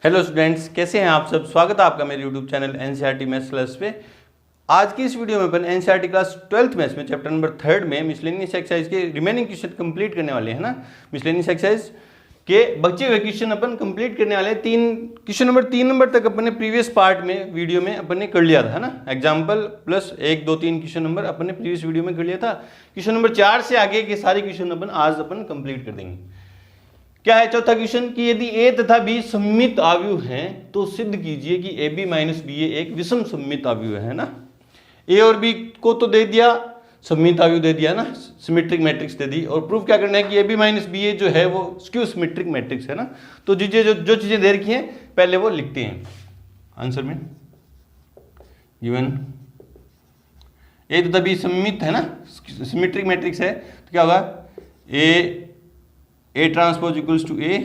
Hello students, कैसे हैं आप सब। स्वागत है आपका मेरे YouTube channel NCERT maths class पे। आज की इस वीडियो में अपन एनसीईआरटी क्लास 12th मैथ्स में चैप्टर नंबर 3 में मिसलेनियस एक्सरसाइज के रिमेनिंग क्वेश्चन कंप्लीट करने वाले हैं ना। मिसलेनियस एक्सरसाइज के बचे हुए क्वेश्चन अपन कंप्लीट करने वाले हैं। क्वेश्चन नंबर 3 नंबर तक अपन ने प्रीवियस पार्ट में वीडियो में अपन ने कर लिया था ना। एग्जाम्पल प्लस 1 2 3 क्वेश्चन नंबर अपन ने प्रीवियस वीडियो में कर लिया था। क्वेश्चन नंबर 4 से आगे के सारे क्वेश्चन अपन आज अपन कंप्लीट कर देंगे। क्या है चौथा क्वेश्चन कि यदि a तथा b सममित आव्यूह हैं तो सिद्ध कीजिए कि ab माइनस ba एक विषम सममित आव्यूह है ना। a और b को तो दे दिया, सममित आव्यूह दे दिया ना, सिमेट्रिक मैट्रिक्स दे दी। और प्रूफ क्या करना है कि ab माइनस ba जो है वो स्क्यू सिमेट्रिक मैट्रिक्स है ना। तो जो चीजें दे रखी हैं पहले वो लिखते हैं आंसर में। गिवन a तथा b सममित है ना, सिमेट्रिक मैट्रिक्स है, तो क्या होगा A transpose equals to A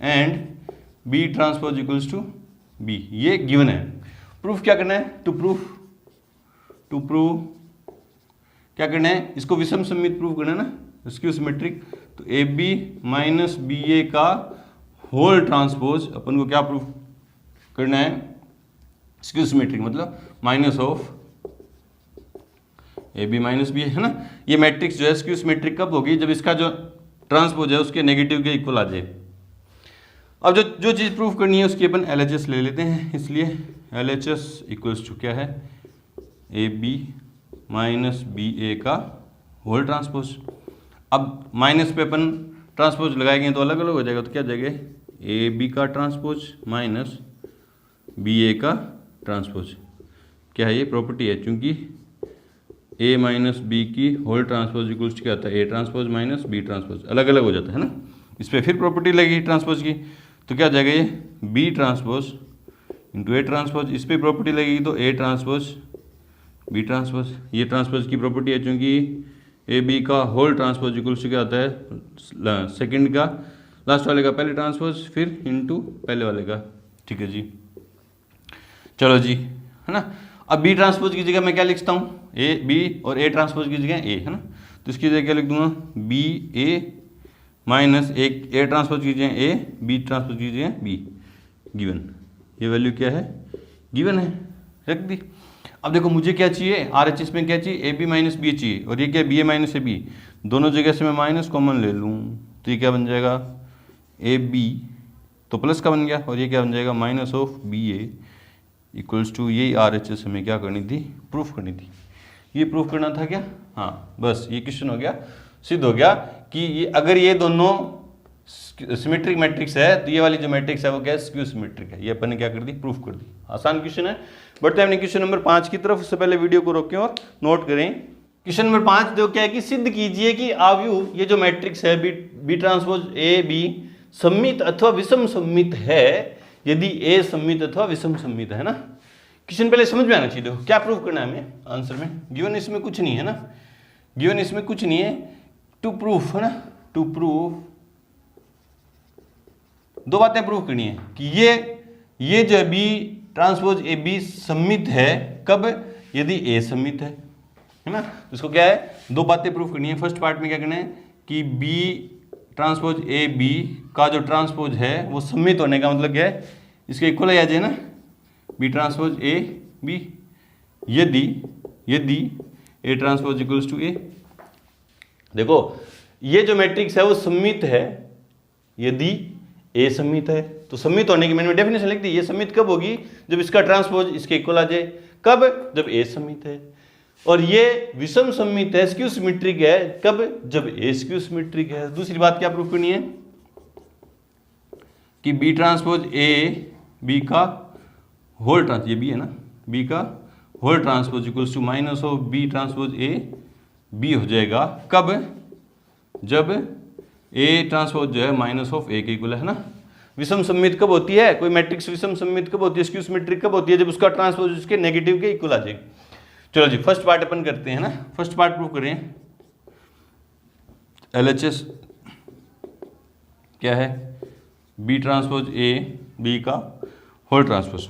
and B transpose equals to B, ये गिवन है। प्रूफ क्या करना है, टू प्रूव क्या करना है, इसको विषम सममित प्रूफ करना है ना, स्क्यू सिमेट्रिक। तो AB माइनस BA का होल ट्रांसपोज अपन को क्या प्रूफ करना है, स्क्यू सिमेट्रिक, मतलब minus of AB minus BA है ना। ये मैट्रिक्स जो है स्क्यू सिमेट्रिक कब होगी, जब इसका जो ट्रांसपोज है उसके नेगेटिव के इक्वल आ जाए। अब जो चीज़ प्रूफ करनी है उसकी अपन LHS ले लेते हैं, इसलिए LHS इक्वल्स टू क्या है, AB माइनस BA का होल ट्रांसपोज। अब माइनस पे अपन ट्रांसपोज लगाएंगे तो अलग अलग हो जाएगा, तो क्या जाएगा AB का ट्रांसपोज माइनस BA का ट्रांसपोज। क्या है ये प्रॉपर्टी है, क्योंकि A माइनस बी की होल ट्रांसपोज इक्वल्स क्या आता है, A transpose minus B transpose, अलग अलग हो जाता है ना। इस पर फिर प्रॉपर्टी लगेगी ट्रांसपोज की, तो क्या जाएगा ये B transpose into A transpose. इस पर प्रॉपर्टी लगेगी तो A ट्रांसपोज B ट्रांसपोज। ये ट्रांसपोज की प्रॉपर्टी है, क्योंकि AB का होल ट्रांसपोज इक्वल्स क्या आता है, सेकंड का लास्ट वाले का पहले ट्रांसपोज फिर इंटू पहले वाले का। ठीक है जी, चलो जी, है ना। अब B ट्रांसपोज की जगह मैं क्या लिखता हूँ, A B और A ट्रांसपोज की जगह A है ना। तो इसकी जगह क्या लिख दूंगा, B A माइनस एक A ट्रांसपोज की जगह A, B ट्रांसपोज की जगह B। गिवन, ये वैल्यू क्या है, गिवन है, रख दी। अब देखो मुझे क्या चाहिए, RHS में क्या चाहिए, AB माइनस B चाहिए, और ये क्या BA माइनस AB, दोनों जगह से मैं माइनस कॉमन ले लूँ तो ये क्या बन जाएगा, AB तो प्लस का बन गया, और ये क्या बन जाएगा minus of BA equals to, यही RHS हमें क्या करनी थी, प्रूफ करनी थी। ये प्रूफ करना था क्या, हाँ बस ये क्वेश्चन हो गया, सिद्ध हो गया कि ये अगर ये दोनों सिमेट्रिक मैट्रिक्स है तो ये वाली जो मैट्रिक्स है वो क्या है, स्क्यू सिमेट्रिक है। ये अपन ने क्या कर दी, प्रूफ कर दी। आसान क्वेश्चन है। बढ़ते हैं क्वेश्चन नंबर 5 की तरफ। उससे पहले वीडियो को रोकें और नोट करें। क्वेश्चन नंबर 5 देखो क्या है कि सिद्ध कीजिए कि आव्यूह, ये जो मैट्रिक्स है बी ट्रांसपोज A B सममित अथवा विषम सममित है यदि A सममित अथवा विषम सममित है ना। क्वेश्चन पहले समझ में आना चाहिए। देखो क्या प्रूफ करना है हमें आंसर में। गिवन इसमें कुछ नहीं है ना, गिवन इसमें कुछ नहीं है। टू प्रूफ है ना, टू प्रूफ दो बातें प्रूफ करनी है कि ये जो B ट्रांसपोज AB सममित है कब, यदि A सममित है ना। तो इसको क्या है, दो बातें प्रूफ करनी है। फर्स्ट पार्ट में क्या करना है कि B ट्रांसपोज AB का जो ट्रांसपोज है वो सममित होने का मतलब क्या है, इसके इक्वल आ जाए ना, B ट्रांसपोज AB यदि A transpose equals to A। देखो ये जो मैट्रिक्स है वो सममित है यदि A सममित है। तो सममित होने की मैंने डेफिनेशन लिख दी। ये सममित कब होगी, जब इसका ट्रांसपोज इसके इक्वल आ जाए। कब, जब A सममित है। और ये विषम सममित है, स्क्यू सिमेट्रिक है, कब, जब A स्क्यू सिमेट्रिक है। दूसरी बात क्या प्रूफ करनी है कि B ट्रांसपोज A B का होल ट्रांसपोज, ये B है ना, B का whole transpose equals to minus of B transpose A B हो जाएगा। कब, जब A ट्रांसपोज जो है माइनस ऑफ A के इक्वल है ना। विषम सममित कब होती है, कोई मैट्रिक्स विषम सममित कब होती है, स्क्यू सिमेट्रिक कब होती है, जब उसका ट्रांसपोज उसके नेगेटिव के इक्वल आ जाए। चलो जी फर्स्ट पार्ट अपन करते हैं ना। फर्स्ट पार्ट प्रूव करें। LHS क्या है, B ट्रांसपोज A B का होल ट्रांसपोज।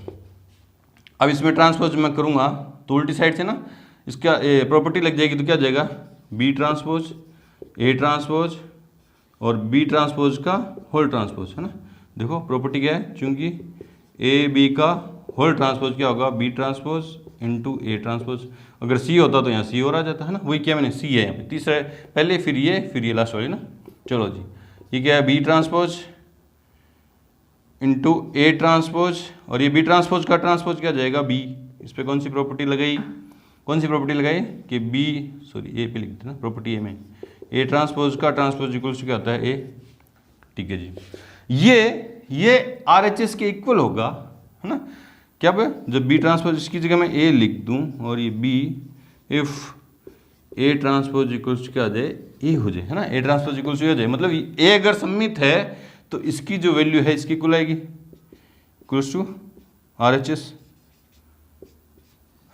अब इसमें ट्रांसपोज मैं करूंगा तो उल्टी साइड से ना इसका प्रॉपर्टी लग जाएगी, तो क्या जाएगा B ट्रांसपोज A ट्रांसपोज और B ट्रांसपोज का होल ट्रांसपोज है ना। देखो प्रॉपर्टी क्या है, चूंकि ए बी का होल ट्रांसपोज क्या होगा, B transpose into A transpose. अगर सी होता तो यहाँ सी और आ जाता है ना, वही क्या मैंने सी है यहाँ पे तीसरा पहले, फिर ये लास्ट वाली ना। चलो जी, ये क्या है, B transpose into A transpose, और ये बी ट्रांसपोज का ट्रांसपोज क्या जाएगा बी। इस पर कौन सी प्रॉपर्टी लगाई, कौन सी प्रॉपर्टी लगाई कि बी, सॉरी ए पे लिख देना प्रॉपर्टी ए में, ए ट्रांसपोज का ट्रांसपोज इक्वल्स क्या आता है ए। ठीक है जी, ये आर एच एस के इक्वल होगा, है ना। क्या पे जब बी ट्रांसपोज इसकी जगह मैं ए लिख दूं और ये B, if A transpose equals क्या आ जाए ए हो जाए, है ना। ए ट्रांसपोज इक्वल्स हो जाए मतलब ए अगर सम्मित है तो इसकी जो वैल्यू है इसकी इक्वल आएगी, equals to R H S,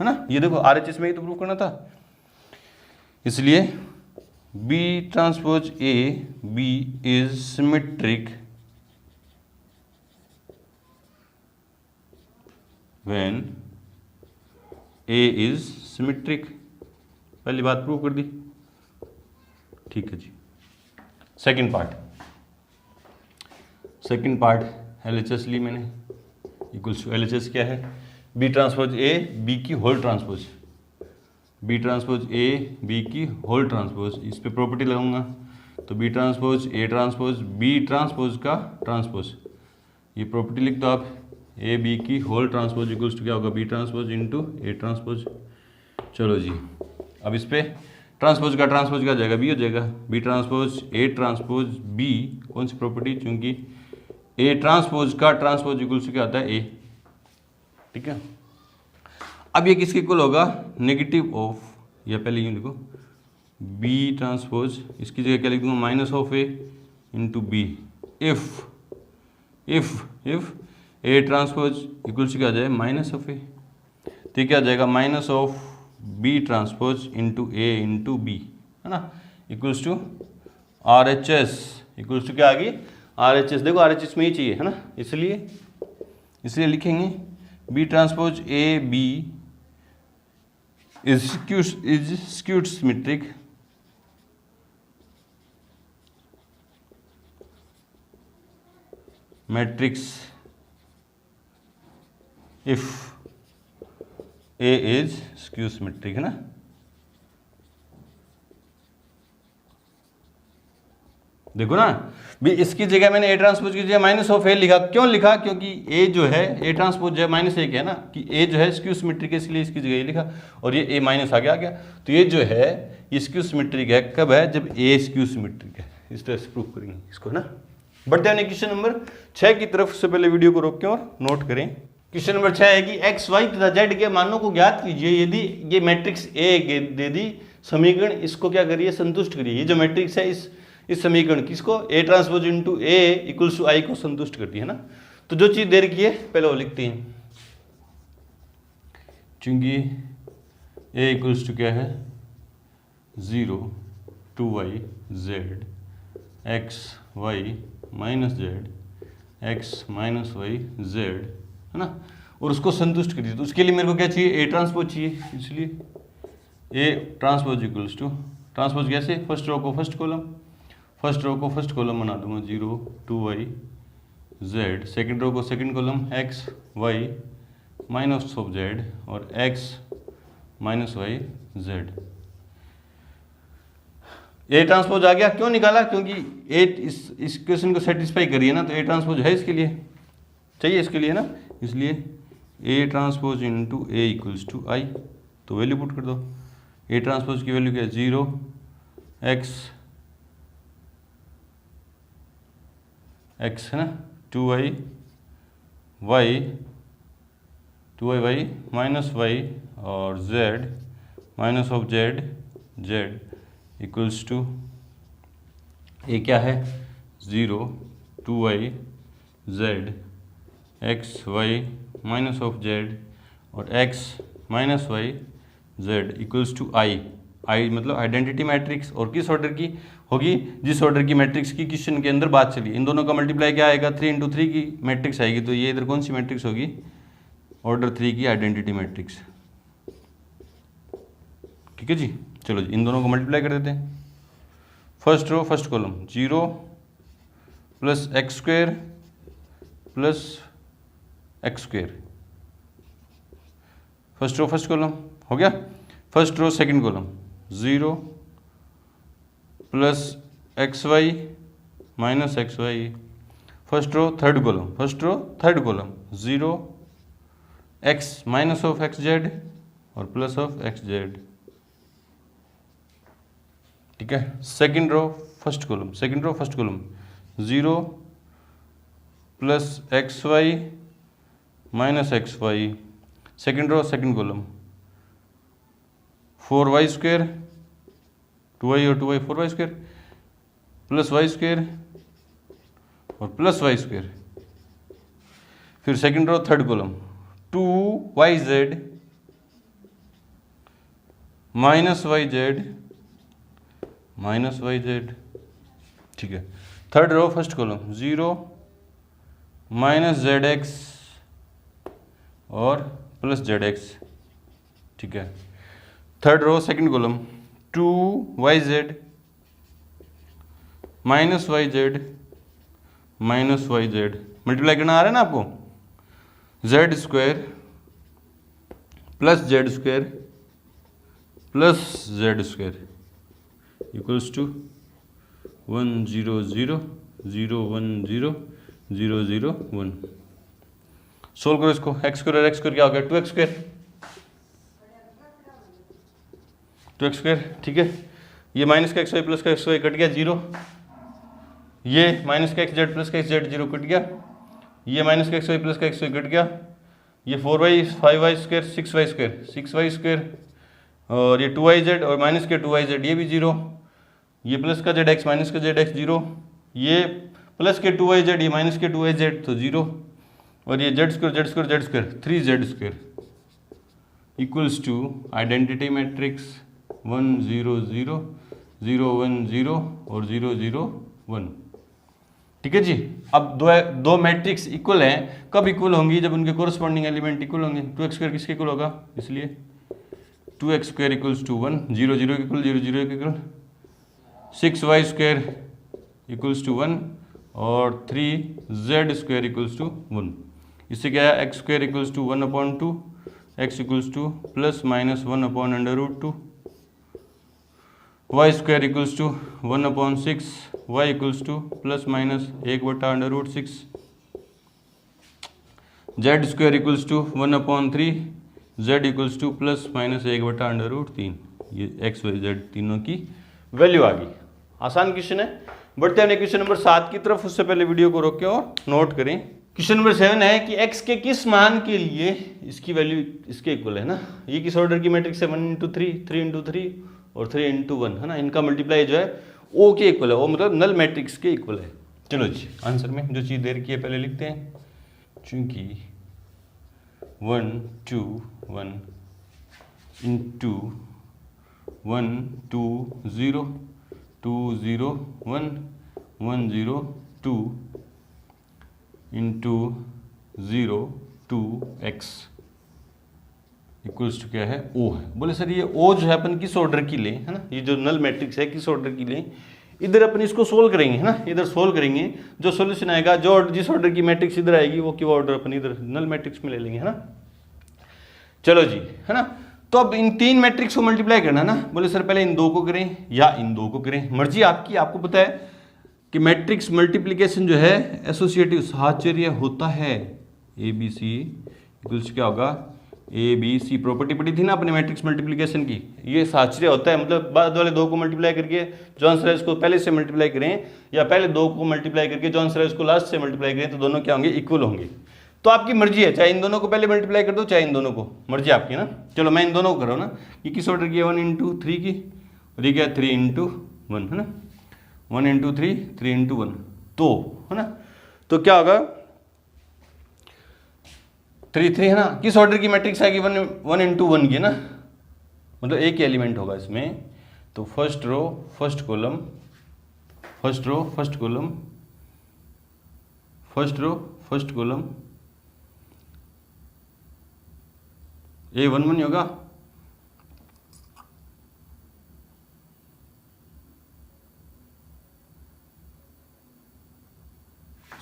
है ना। ये देखो आर एच एस में ही तो प्रूव करना था, इसलिए B transpose A B is symmetric when A is symmetric. पहली बात प्रूव कर दी। ठीक है जी, second part L H S ली मैंने, equals to L H S क्या है, बी ट्रांसपोज ए बी की whole transpose, B transpose A B की होल ट्रांसपोज, इस पे प्रॉपर्टी लगाऊंगा तो B transpose A transpose B transpose का ट्रांसपोज, ये प्रॉपर्टी लिख दो आप, ए बी की होल ट्रांसपोज इक्वल्स टू क्या होगा, B transpose into A transpose. चलो जी, अब इस पे ट्रांसपोज का ट्रांसपोज क्या जाएगा, बी हो जाएगा, B transpose A transpose B, कौन सी प्रॉपर्टी, चूंकि ए ट्रांसपोज का ट्रांसपोज इक्वल्स टू क्या आता है ए। ठीक है, अब ये किसके इक्वल होगा, नेगेटिव ऑफ, या पहले यूँ लिखो बी ट्रांसपोज, इसकी जगह क्या लिख दूंगा, minus of A into B, if A transpose equals to क्या आ जाए माइनस ऑफ ए, तो क्या आ जाएगा minus of B transpose into A into B, है ना, equals to R H S, equals to क्या आ गई आर एच एस। देखो आर एच एस में ही चाहिए, है ना, इसलिए लिखेंगे B transpose A B is skewed symmetric matrix if A is skew symmetric, है ना। देखो ना भी, इसकी जगह मैंने ए ट्रांसपोज की जगह माइनस ऑफ ए लिखा, क्यों लिखा, क्योंकि ए जो है ए ट्रांसपोज जो है माइनस ए है ना, कि ए जो है स्क्यू सिमेट्रिक है, इसलिए इसकी जगह ये लिखा, और ये ए माइनस आगे आ गया, तो ये जो है ये स्क्यू सिमेट्रिक है, कब है, जब ए स्क्यू सिमेट्रिक है। इस तरह से प्रूव करेंगे इसको, है ना। बढ़ते हैं क्वेश्चन नंबर 6 की तरफ। से पहले वीडियो को रोक के और नोट करें। क्वेश्चन नंबर 6 है कि एक्स वाई तथा जेड के मानों को ज्ञात कीजिए यदि ये मैट्रिक्स ए दे दी समीकरण, इसको क्या करिए, संतुष्ट करिए। ये जो मैट्रिक्स है इस समीकरण किसको, A transpose into A equals to I को संतुष्ट करती है ना। तो जो चीज दे रखी है पहले वो लिखते हैं, चूंकि ए इक्वल्स टू क्या है 0 2y z x y minus Z X minus Y Z, है ना, और उसको संतुष्ट करिए। तो उसके लिए मेरे को क्या चाहिए, ए ट्रांसपोज चाहिए, इसलिए A transpose equals to, transpose कैसे, फर्स्ट रो को फर्स्ट कॉलम बना दूंगा 0 2y z, सेकंड रो को second column x y minus of z और x minus y z। A transpose आ गया, क्यों निकाला, क्योंकि ए इस क्वेश्चन को सेटिस्फाई करिए ना, तो ए ट्रांसपोज है इसके लिए चाहिए, इसके लिए ना, इसलिए A transpose into A equals to I. तो वैल्यू पुट कर दो, ए ट्रांसपोज की वैल्यू क्या है 0 x है ना 2y y माइनस y और z minus of z equals to A क्या है 0 2y z x y minus of z और x minus y z equals to I मतलब आइडेंटिटी मैट्रिक्स। और किस ऑर्डर की होगी, जिस ऑर्डर की मैट्रिक्स की क्वेश्चन के अंदर बात चली, इन दोनों का मल्टीप्लाई क्या आएगा 3 इंटू 3 की मैट्रिक्स आएगी। तो ये इधर कौन सी मैट्रिक्स होगी, ऑर्डर 3 की आइडेंटिटी मैट्रिक्स। ठीक है जी, चलो जी इन दोनों को मल्टीप्लाई कर देते हैं। First row first column 0 plus X square plus X square. First row first column हो गया। First row second column 0 plus X Y minus X Y. First row third column 0 X minus of X Z और plus of X Z. ठीक है। Second row first column 0 plus X Y minus X Y. Second row second column 4y square 2y और 2y 4y square plus y square और plus y square. फिर second row third column 2yz minus Y z. ठीक है। Third row first column 0 minus Z x और plus z x. ठीक है। Third row second column 2yz minus Y z multiply करना आ रहा है ना आपको। Z square plus z square plus z square equals to 1 0 0 0 1 0 0 0 1। Solve करो इसको। एक्स स्क्वायर और एक्स स्क्वायर क्या हो गया 2x स्क्वायर। ठीक है। ये माइनस का एक्स वाई प्लस का एक्स वाई कट गया 0। ये माइनस का एक्स जेड प्लस का एक्स जेड 0 कट गया। ये माइनस का एक्स वाई प्लस का एक्स वाई कट गया। ये 4y 5y square 6y square और ये 2yz और माइनस के 2yz ये भी 0। ये प्लस का जेड एक्स माइनस का जेड एक्स 0। ये प्लस के 2yz ये माइनस के 2yz तो 0 और ये z square 3z square equals to identity matrix 1 0 0 0 1 0 और 0 0 1। ठीक है जी। अब दो मैट्रिक्स इक्वल हैं। कब इक्वल होंगी? जब उनके कोरस्पॉन्डिंग एलिमेंट इक्वल होंगे। 2x स्क्वायर किसके इक्वल होगा? इसलिए 2x square equals to 1 0 0 equal 0 0 equal 6y square equals to 1 और 3z स्क्वायर इक्वल्स टू 1। इससे क्या है? x square equals to 1/2 x equals to plus minus 1/√2 y square equals to 1/6 y equals to plus minus 1/√6 z square equals to 1/3 z equals to plus minus 1/√3। ये x y z तीनों की value आ गई। आसान question है। बढ़ते हैं question number 7 की तरफ। उससे पहले वीडियो को रोकें और नोट करें। क्वेश्चन नंबर 7 है कि x के किस मान के लिए इसकी वैल्यू इसके इक्वल है ना। ये किस ऑर्डर की मैट्रिक्स है? 1 × 3 3 × 3 और 3 × 1 है ना। इनका मल्टीप्लाई जो है ओ के इक्वल है। ओ मतलब नल मैट्रिक्स के इक्वल है। चलो जी आंसर में जो चीज़ दे रखी है पहले लिखते हैं। चूंकि 1 2 1 into 1 2 0 2 0 1 1 0 2 into 0 2 x equals to क्या है? ओ है। बोले सर ये ओ जो है अपन किस ऑर्डर की लें, है ना। ये जो नल मैट्रिक्स है किस ऑर्डर की लें? इधर अपन इसको सोल्व करेंगे, है ना। इधर सोल्व करेंगे, जो सॉल्यूशन आएगा, जो जिस ऑर्डर की मैट्रिक्स इधर आएगी वो की ऑर्डर अपन इधर नल मैट्रिक्स में ले लेंगे, है ना। चलो जी, है ना। तो अब इन तीन मैट्रिक्स को मल्टीप्लाई करना ना। बोले सर पहले इन दो को करें या इन दो को करें, मर्जी आपकी। आपको पता है कि मैट्रिक्स मल्टीप्लिकेशन जो है एसोसिएटिव साहचर्य होता है। ए बी सी इक्वल्स क्या होगा? ए बी सी प्रॉपर्टी पढ़ी थी ना अपने मैट्रिक्स मल्टीप्लिकेशन की। ये साहचर्य होता है, मतलब बाद वाले दो को मल्टीप्लाई करके जो आंसर है उसको पहले से मल्टीप्लाई करें या पहले दो को मल्टीप्लाई करके जो आंसर है उसको लास्ट से मल्टीप्लाई करें तो दोनों क्या होंगे? इक्वल होंगे। तो आपकी मर्जी है, चाहे इन दोनों को पहले मल्टीप्लाई कर दो चाहे इन दोनों को, मर्जी आपकी ना। चलो मैं इन दोनों को कर रहा हूँ ना। ये किस ऑर्डर की है? 1 × 3 की और ये क्या? 3 × 1 है ना। 1 × 3 3 × 1 तो है ना। तो क्या होगा? 3 3 है ना। किस ऑर्डर की मैट्रिक्स आएगी? 1 × 1 की ना, मतलब एक ही एलिमेंट होगा इसमें। तो first row first column first row first column first row first column A11 होगा।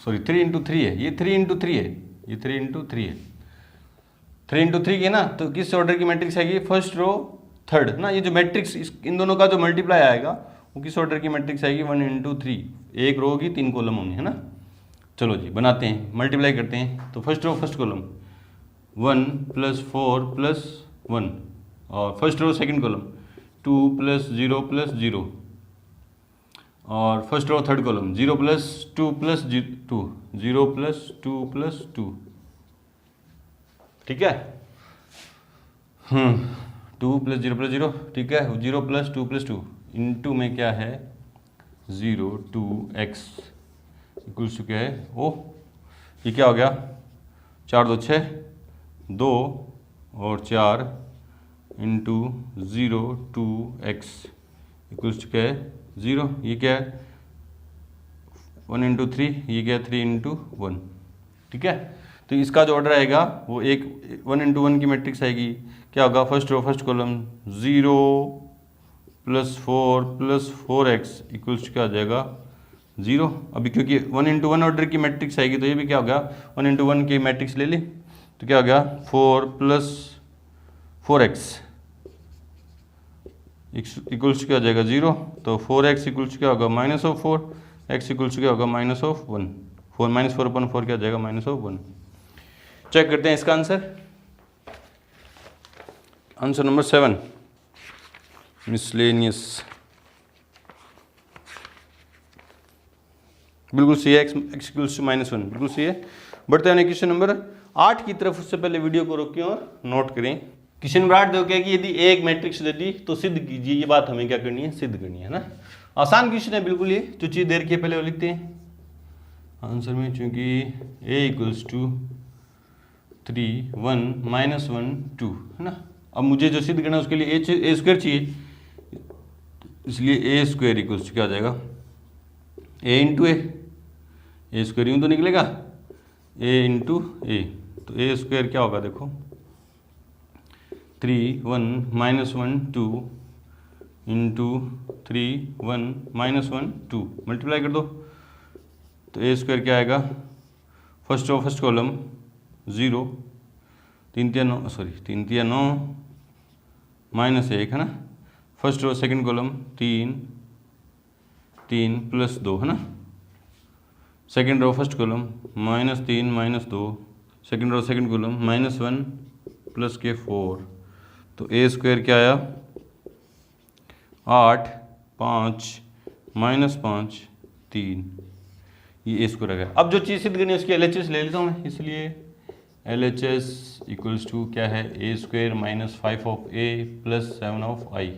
सॉरी 3 इंटू 3 है, ये 3 इंटू 3 है, ये 3 इंटू 3 है, 3 इंटू 3 की ना, तो किस ऑर्डर की मैट्रिक्स आएगी, फर्स्ट रो थर्ड ना। ये जो मैट्रिक्स इन दोनों का जो मल्टीप्लाई आएगा वो किस ऑर्डर की मैट्रिक्स आएगी, 1 इंटू 3, एक रो होगी 3 कॉलम होंगे, है ना। चलो जी बनाते हैं, मल्टीप्लाई करते हैं। तो फर्स्ट रो फर्स्ट कॉलम 1 + 4 + 1, और फर्स्ट रो सेकंड कॉलम 2 + 0 + 0, और फर्स्ट रो थर्ड कॉलम 0 + 2 + 2, 0 + 2 + 2, ठीक है। 2 + 0 + 0, ठीक है। 0 + 2 + 2 इंटू में क्या है 0 2x इक्वल्स टू क्या है, ओ ये क्या हो गया, 4 2 6 2 और 4 इंटू 0 2x इक्वल्स टू क्या है 0, ये क्या है 1 इंटू 3, ये क्या है 3 इंटू 1, ठीक है। तो इसका जो ऑर्डर आएगा वो एक 1 इंटू 1 की मैट्रिक्स आएगी, क्या होगा, first row first column 0 + 4 + 4x equals to क्या आ जाएगा 0। अभी क्योंकि 1 इंटू 1 ऑर्डर की मैट्रिक्स आएगी तो ये भी क्या होगा 1 इंटू 1 की मैट्रिक्स ले ली, तो क्या हो गया 4 + 4x इक्वल्स क्या हो जाएगा 0। तो 4x इक्वल्स क्या होगा -4, x इक्वल्स क्या होगा -1, 4 -4/4 क्या हो जाएगा -1। चेक करते हैं इसका आंसर। आंसर नंबर 7 मिसलेनियस, बिल्कुल सही है, x इक्वल्स टू -1, बिल्कुल सही है। बढ़ते हैं क्वेश्चन नंबर 8 की तरफ। उससे पहले वीडियो को रोकें और नोट करें। क्वेश्चन नंबर 8 देखो कि यदि एक मैट्रिक्स दे दी तो सिद्ध कीजिए, ये बात हमें क्या करनी है, सिद्ध करनी है ना। आसान क्वेश्चन है बिल्कुल, ये जो चीज़ दे रखी है पहले वो लिखते हैं आंसर में। चूंकि a इक्वल्स टू 3 1 -1 2 है ना। अब मुझे जो सिद्ध करना है उसके लिए a स्क्वायर चाहिए, इसलिए a स्क्वायर इक्वल्स टू क्या आ जाएगा a इंटू ए स्क्वायर, यूँ तो निकलेगा a इंटू ए। तो a स्क्वायर क्या होगा देखो 3 1 -1 2 इंटू 3 1 -1 2 मल्टीप्लाई कर दो, तो a स्क्वायर क्या आएगा, first row first column 0 3 3 9 sorry 3 3 9 -1 है ना। फर्स्ट रो सेकंड कॉलम 3 3 + 2 है ना। Second row first column -3 -2, second row second column -1 + के 4। तो a स्क्वायर क्या आया 8 5 -5 3, ये a स्क्वायर आ गया। अब जो चीज़ सिद्ध करनी है उसकी LHS ले लेता हूँ मैं, इसलिए LHS इक्वल्स टू क्या है a square -5 of a + 7 of i।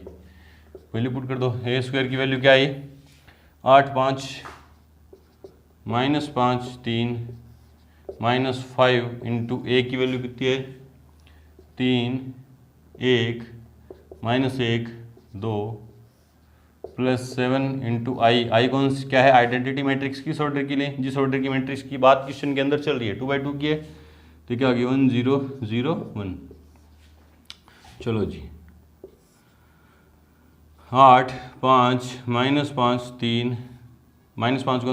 Value put कर दो, a स्क्वायर की वैल्यू क्या आई 8 5 -5 3 -5 इंटू a की वैल्यू कितनी है 3 1 -1 2 +7 इंटू आई कौन क्या है, आइडेंटिटी मैट्रिक्स किस ऑर्डर की लें, जिस ऑर्डर की मैट्रिक्स की बात क्वेश्चन के अंदर चल रही है 2/2 की है, तो क्या आ गया 1 0 0 1। चलो जी 8 5 -5 3 -5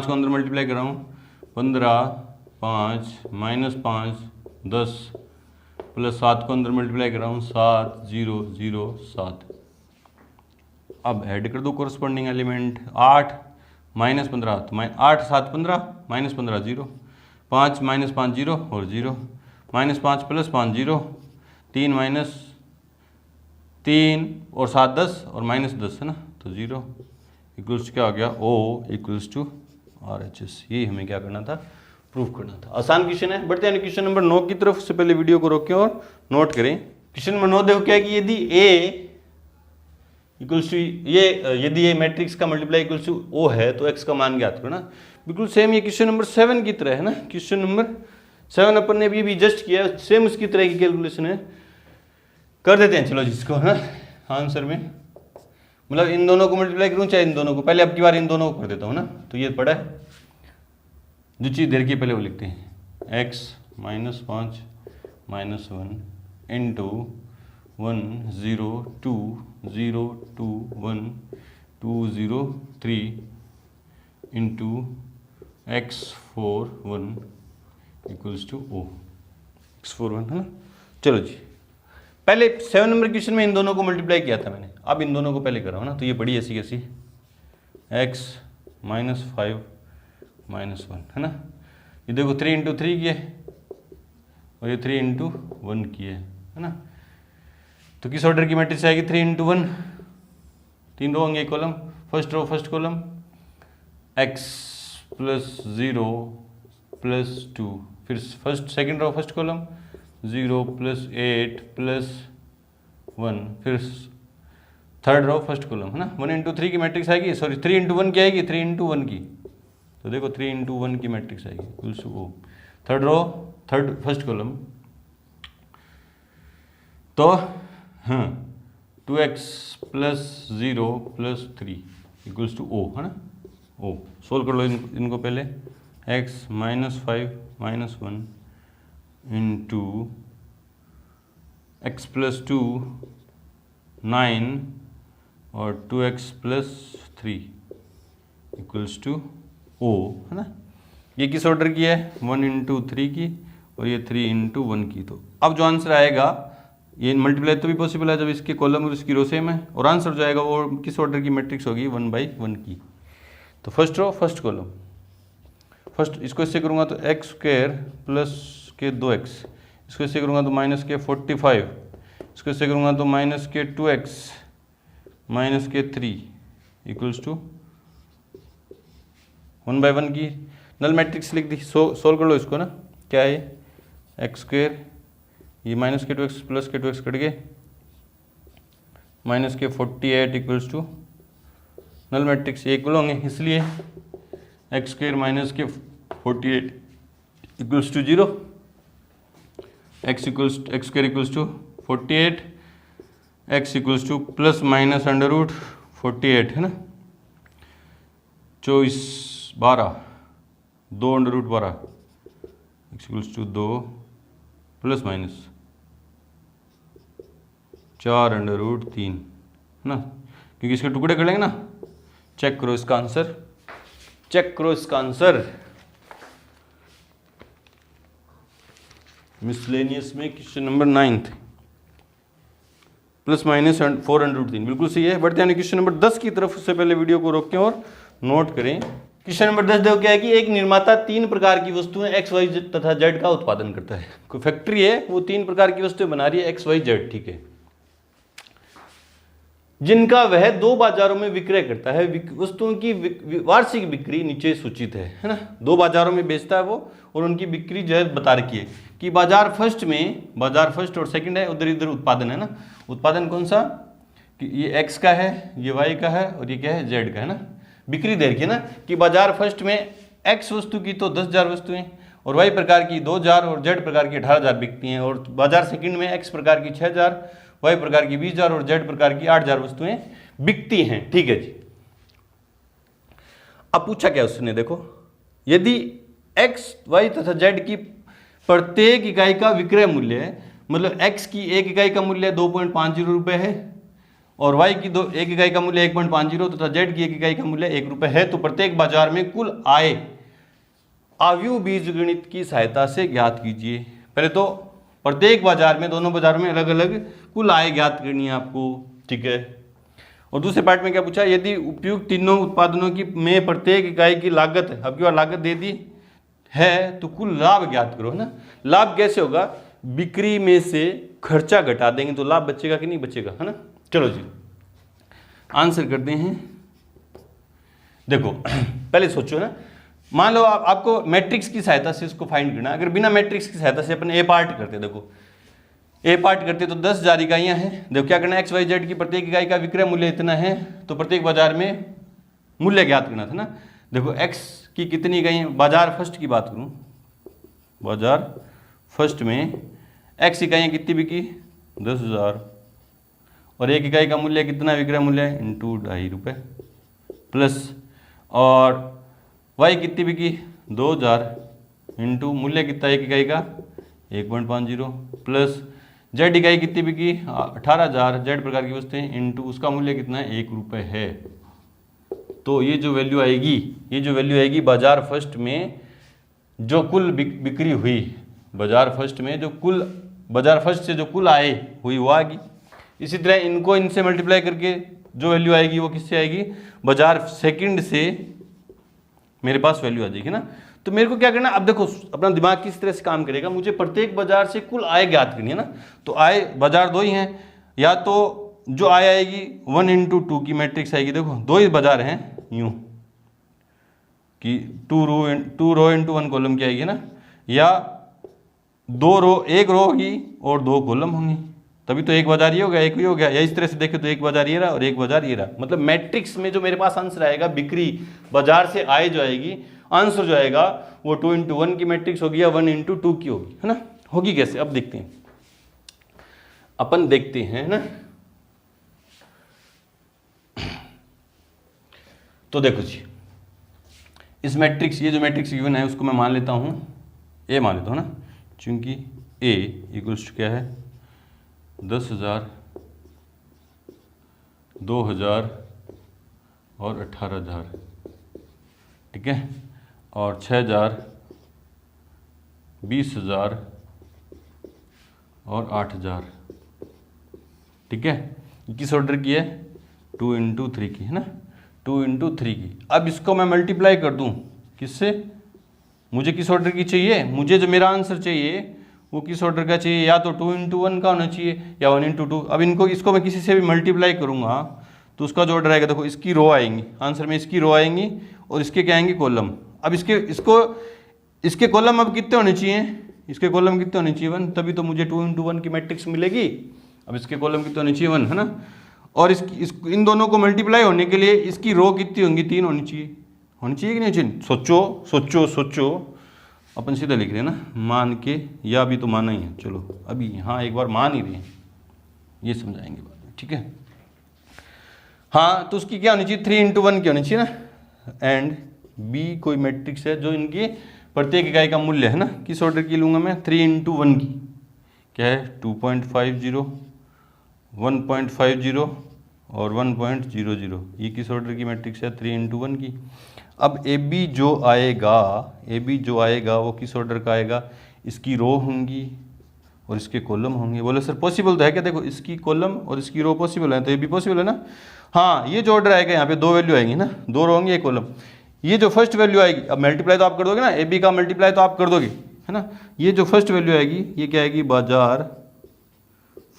को अंदर मल्टीप्लाई कर रहा हूँ 15 5 -5 10 +7 को अंदर मल्टीप्लाई कर रहा हूँ 7 0 0 7। अब ऐड कर दो कोरस्पॉन्डिंग एलिमेंट 8 -15, तो 8 7 15 -15 0, 5 -5 0 और 0, -5 + 5 0, 3 -3 और 7 10 और -10 है ना, तो 0 इक्वल्स क्या आ गया O इक्वल्स टू RHS। ये हमें क्या करना था, प्रूफ करना था। आसान क्वेश्चन है। बढ़ते हैं क्वेश्चन नंबर 9 की तरफ। से पहले वीडियो को रोकें और नोट करें। क्वेश्चन नंबर 9 देखो क्या है कि यदि A इक्वल्स टू यदि ये मैट्रिक्स का मल्टीप्लाई इक्वल्स टू O है तो x का मान ज्ञात करना। बिल्कुल सेम ये क्वेश्चन नंबर 7 की तरह है ना। क्वेश्चन नंबर 7 अपन ने भी जस्ट किया, सेम उसकी तरह की कैलकुलेशन है, कर देते हैं चलो जिसको है ना आंसर में। मतलब इन दोनों को मल्टीप्लाई करूँ चाहे इन दोनों को, पहले अब की बार इन दोनों को कर देता हूँ ना। तो ये पड़ा है, जो चीज़ देर की पहले वो लिखते हैं x -5 -1 into 1 0 2 0 2 1 2 0 3 into x41 equals to O, x41 है ना। चलो जी, पहले 7 नंबर क्वेश्चन में इन दोनों को मल्टीप्लाई किया था मैंने, अब इन दोनों को पहले कर रहा हूँ ना, तो ये पड़ी ऐसी कैसी x -5 -1 है ना। ये देखो 3 × 3 की है और ये 3 × 1 की है ना। तो किस ऑर्डर की मैट्रिक्स आएगी? 3 × 1, 3 रो होंगे column, first row first column x +0 +2, फिर first second row first column 0 +8 +1, फिर थर्ड रो फर्स्ट कॉलम है ना। 1 × 3 की मैट्रिक्स आएगी, सॉरी 3 × 1 की आएगी, 3 × 1 की, तो देखो 3 × 1 की मैट्रिक्स आएगी equals to O, third row third first column, तो हाँ 2x +0 +3 इक्वल्स टू ओ है ना, ओ। सोल्व कर लो इनको पहले, x -5 -1 इंटू x +2 9 और 2x +3 इक्वल्स टू ओ है ना। ये किस ऑर्डर की है? 1 × 3 की और ये 3 × 1 की। तो अब जो आंसर आएगा, ये मल्टीप्लाई तो भी पॉसिबल है जब इसके कॉलम और इसकी रो सेम है, और आंसर जो आएगा वो किस ऑर्डर की मैट्रिक्स होगी? 1/1 की। तो first row first column, first इसको इससे करूँगा तो x² + के 2x, इसको इससे करूँगा तो -45, इसको इससे करूँगा तो -2x -3 इक्वल्स टू 1/1 की। नल मैट्रिक्स लिख दी, सोल्व कर लो इसको ना। क्या है? x², ये -2x + के 2x कट गए, -48 equals to, null matrix equal होंगे, इसलिए x² - के 48 equals to 0, x² equals to 48, x equals to ±√48 है ना, 24 12 2 √12, x इक्वल्स टू 2 ± 4√3 है ना, क्योंकि इसके टुकड़े कर लेंगे ना। चेक करो इसका आंसर, चेक करो इसका आंसर। मिसलेनियस में क्वेश्चन नंबर 9 ±403 बिल्कुल सही है। बढ़ते हैं क्वेश्चन नंबर 10 की तरफ। उससे पहले वीडियो को रोकें और नोट करें। क्वेश्चन नंबर 10 देखो क्या है कि एक निर्माता 3 प्रकार की वस्तुएं x, y तथा z का उत्पादन करता है। कोई फैक्ट्री है, वो 3 प्रकार की वस्तुएं बना रही है x, y, z, ठीक है, जिनका वह 2 बाजारों में विक्रय करता है। वस्तुओं की वार्षिक बिक्री नीचे सूचित है ना। 2 बाजारों में बेचता है वो, और उनकी बिक्री जो है बता रखी है कि बाजार फर्स्ट और सेकंड है, उधर इधर उत्पादन है ना। उत्पादन कौन सा? कि ये x का है, ये y का है, और ये क्या है? z का है ना। बिक्री दे रखी है ना कि बाजार फर्स्ट में x वस्तु की तो 10,000 वस्तुएं, और y प्रकार की 2,000 और z प्रकार की 18,000 बिकती हैं, और बाजार सेकंड में x प्रकार की 6,000, y प्रकार की 20,000 और z प्रकार की 8,000 वस्तुएं बिकती हैं, ठीक है जी। अब पूछा क्या उसने, देखो, यदि x, y तथा z की प्रत्येक इकाई का विक्रय मूल्य है, मतलब x की एक इकाई का मूल्य 2.50 रुपये है, और y की एक इकाई का मूल्य 1.50 तथा z की एक इकाई का मूल्य 1 रुपये है, तो प्रत्येक बाजार में कुल आय आव्यूह बीजगणित की सहायता से ज्ञात कीजिए। पहले तो प्रत्येक बाजार में, दोनों बाजारों में अलग अलग कुल आय ज्ञात करनी है आपको, ठीक है। और दूसरे पार्ट में क्या पूछा? यदि उपयुक्त तीनों उत्पादनों की में प्रत्येक इकाई की लागत, अब की बार लागत दे दी है, तो कुल लाभ ज्ञात करो, है ना। लाभ कैसे होगा? बिक्री में से खर्चा घटा देंगे तो लाभ बचेगा कि नहीं बचेगा, है ना। चलो जी आंसर करते हैं। देखो पहले सोचो ना, मान लो आपको मैट्रिक्स की सहायता से इसको फाइंड करना। अगर बिना मैट्रिक्स की सहायता से अपन ए पार्ट करते, देखो ए पार्ट करते तो 10,000 इकाइयाँ हैं। देखो क्या करना है, एक्स वाई जेड की प्रत्येक इकाई का विक्रय मूल्य इतना है, तो प्रत्येक बाजार में मूल्य ज्ञात करना था ना। देखो एक्स की कितनी इकाइयाँ, बाजार फर्स्ट की बात करूँ, बाजार फर्स्ट में एक्स इकाइयाँ कितनी बिकी? 10,000, और एक इकाई का मूल्य कितना विक्रय मूल्य है? इंटू 2.5 रुपये प्लस, और वाई कितनी बिकी? 2,000 इंटू मूल्य कितना एक इकाई का? 1.50 प्लस जेड इकाई कितनी बिकी? 18,000 जेड प्रकार की वस्तुएं इंटू उसका मूल्य कितना है? 1 रुपये है। तो ये जो वैल्यू आएगी बाजार फर्स्ट में जो कुल बिक्री हुई, बाजार फर्स्ट से जो कुल आय हुई वो आएगी। इसी तरह इनको इनसे मल्टीप्लाई करके जो वैल्यू आएगी वो किससे आएगी, बाजार सेकंड से मेरे पास वैल्यू आ जाएगी ना। तो मेरे को क्या करना, अब देखो अपना दिमाग किस तरह से काम करेगा, मुझे प्रत्येक बाजार से कुल आय ज्ञात करनी है ना। तो आय बाजार दो ही हैं, या तो जो आय आएगी 1 into 2 की मैट्रिक्स आएगी, देखो दो ही बाजार हैं यूं कि 2 रो इंटू 1 कॉलम की आएगी ना, या एक रो होगी और 2 कॉलम होंगी, तभी तो एक बाजार ये हो गया, एक भी हो गया। या इस तरह से देखें तो एक बाजार ये रहा और एक बाजार ये रहा। मतलब मैट्रिक्स में जो मेरे पास आंसर आएगा, बिक्री बाजार से आय जो आएगी, आंसर जो आएगा वो 2 into 1 की मैट्रिक्स होगी या 1 into 2 की होगी, है ना। होगी कैसे, अब देखते हैं, अपन देखते हैं ना। तो देखो जी, इस मैट्रिक्स, ये जो मैट्रिक्स गिवन है उसको मैं मान लेता हूं ए मान लेता हूं ना, क्योंकि ए इक्वल्स टू क्या है 10,000, 2,000 और 18,000, ठीक है, और 6,000, 20,000 और 8,000, ठीक है। किस ऑर्डर की है, 2 into 3 की, है ना, 2 into 3 की। अब इसको मैं मल्टीप्लाई कर दूं किससे, मुझे किस ऑर्डर की चाहिए, मुझे जो मेरा आंसर चाहिए वो किस ऑर्डर का चाहिए, या तो 2 into 1 का होना चाहिए या 1 into 2। अब इसको मैं किसी से भी मल्टीप्लाई करूंगा तो उसका जो ऑर्डर आएगा, देखो इसकी रो आएंगी, आंसर में इसकी रो आएंगी और इसके क्या आएंगे, कॉलम। अब इसके कॉलम अब कितने होने चाहिए, इसके कॉलम कितने होने चाहिए 1, तभी तो मुझे 2 into 1 की मैट्रिक्स मिलेगी। अब इसके कॉलम कितने होने चाहिए 1, है ना। और इन दोनों को मल्टीप्लाई होने के लिए इसकी रो कितनी होंगी, 3 होनी चाहिए कि नहीं चाहिए। सोचो अपन सीधा लिख रहे हैं ना, मान के, या अभी तो माना ही है, चलो अभी हाँ एक बार मान ही रहे हैं, ये समझाएंगे बाद में, ठीक है। हाँ, तो उसकी क्या होनी चाहिए, 3 into 1 की होनी चाहिए ना। एंड बी कोई मैट्रिक्स है जो इनकी प्रत्येक इकाई का मूल्य है ना, किस ऑर्डर की लूँगा मैं, 3 into 1 की, क्या है 2.50, 1.50 और 1.00, ये किस ऑर्डर की मैट्रिक्स है, 3 into 1 की। अब ए बी जो आएगा वो किस ऑर्डर का आएगा, इसकी रो होंगी और इसके कॉलम होंगे। बोले सर पॉसिबल तो है क्या, देखो इसकी कॉलम और इसकी रो पॉसिबल है, तो ये भी पॉसिबल है ना। हाँ, ये जो ऑर्डर आएगा यहाँ पे 2 वैल्यू आएंगी ना, 2 रो होंगी, एक कॉलम। ये जो फर्स्ट वैल्यू आएगी, अब मल्टीप्लाई तो आप कर दोगे ना, ए बी का मल्टीप्लाई तो आप कर दोगे, है ना। ये जो फर्स्ट वैल्यू आएगी ये क्या आएगी, बाजार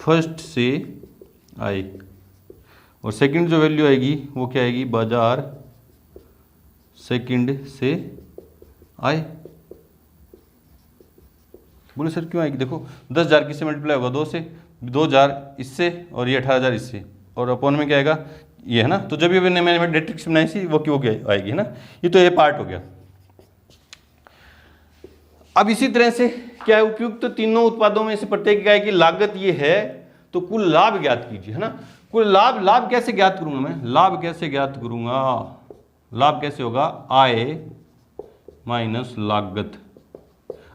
फर्स्ट से आए, और सेकंड जो वैल्यू आएगी वो क्या आएगी, बाजार सेकंड से आए। बोले सर क्यों आएगी, देखो 10,000 किससे मल्टीप्लाई होगा, 2 से, 2,000 इससे और ये 18,000 इससे, और अपॉन में क्या आएगा ये, है ना। तो जब ये मैंने मैट्रिक्स बनाई थी वो क्यों क्या आएगी, है ना। ये तो ये पार्ट हो गया। अब इसी तरह से क्या है, उपयुक्त तो तीनों उत्पादों में से प्रत्येक इकाई की लागत ये है, तो कुल लाभ ज्ञात कीजिए, है ना। कुल लाभ कैसे ज्ञात करूंगा मैं, लाभ कैसे होगा, आय माइनस लागत।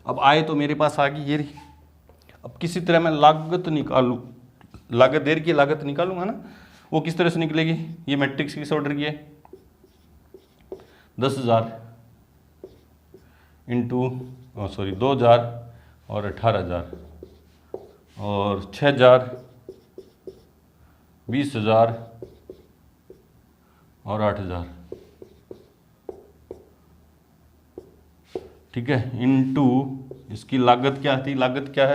अब आय तो मेरे पास आ गई ये रही, अब किसी तरह मैं लागत निकालू, लागत देर की लागत निकालूंगा ना, वो किस तरह से निकलेगी, ये मैट्रिक्स किस ऑर्डर की है, 10,000 इंटू 2,000 और 18,000 और 6,000, 20,000 और 8,000, ठीक है, इंटू इसकी लागत क्या थी, लागत क्या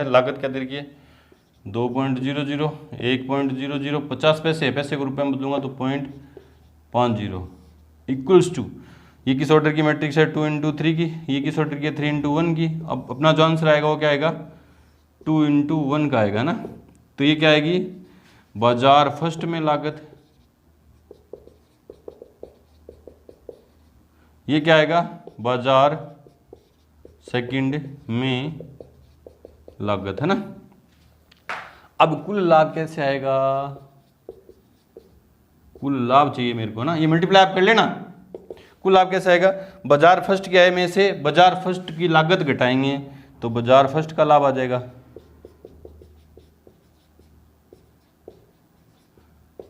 दे रखी है 2.00, 1.00, 50 पैसे को रुपए में बदलूंगा तो 0.50 इक्वल्स टू, ये किस ऑर्डर की मैट्रिक्स है 2 into 3 की, ये किस ऑर्डर की है 3 into 1 की। अब अपना जो आंसर आएगा वो क्या आएगा, 2 into 1 का आएगा ना। तो ये क्या आएगी, बाजार फर्स्ट में लागत, ये क्या आएगा, बाजार सेकंड में लागत, है ना। अब कुल लाभ कैसे आएगा, कुल लाभ चाहिए मेरे को ना, ये मल्टीप्लाई आप कर लेना। कुल लाभ कैसे आएगा, बाजार फर्स्ट की आय में से बाजार फर्स्ट की लागत घटाएंगे तो बाजार फर्स्ट का लाभ आ जाएगा,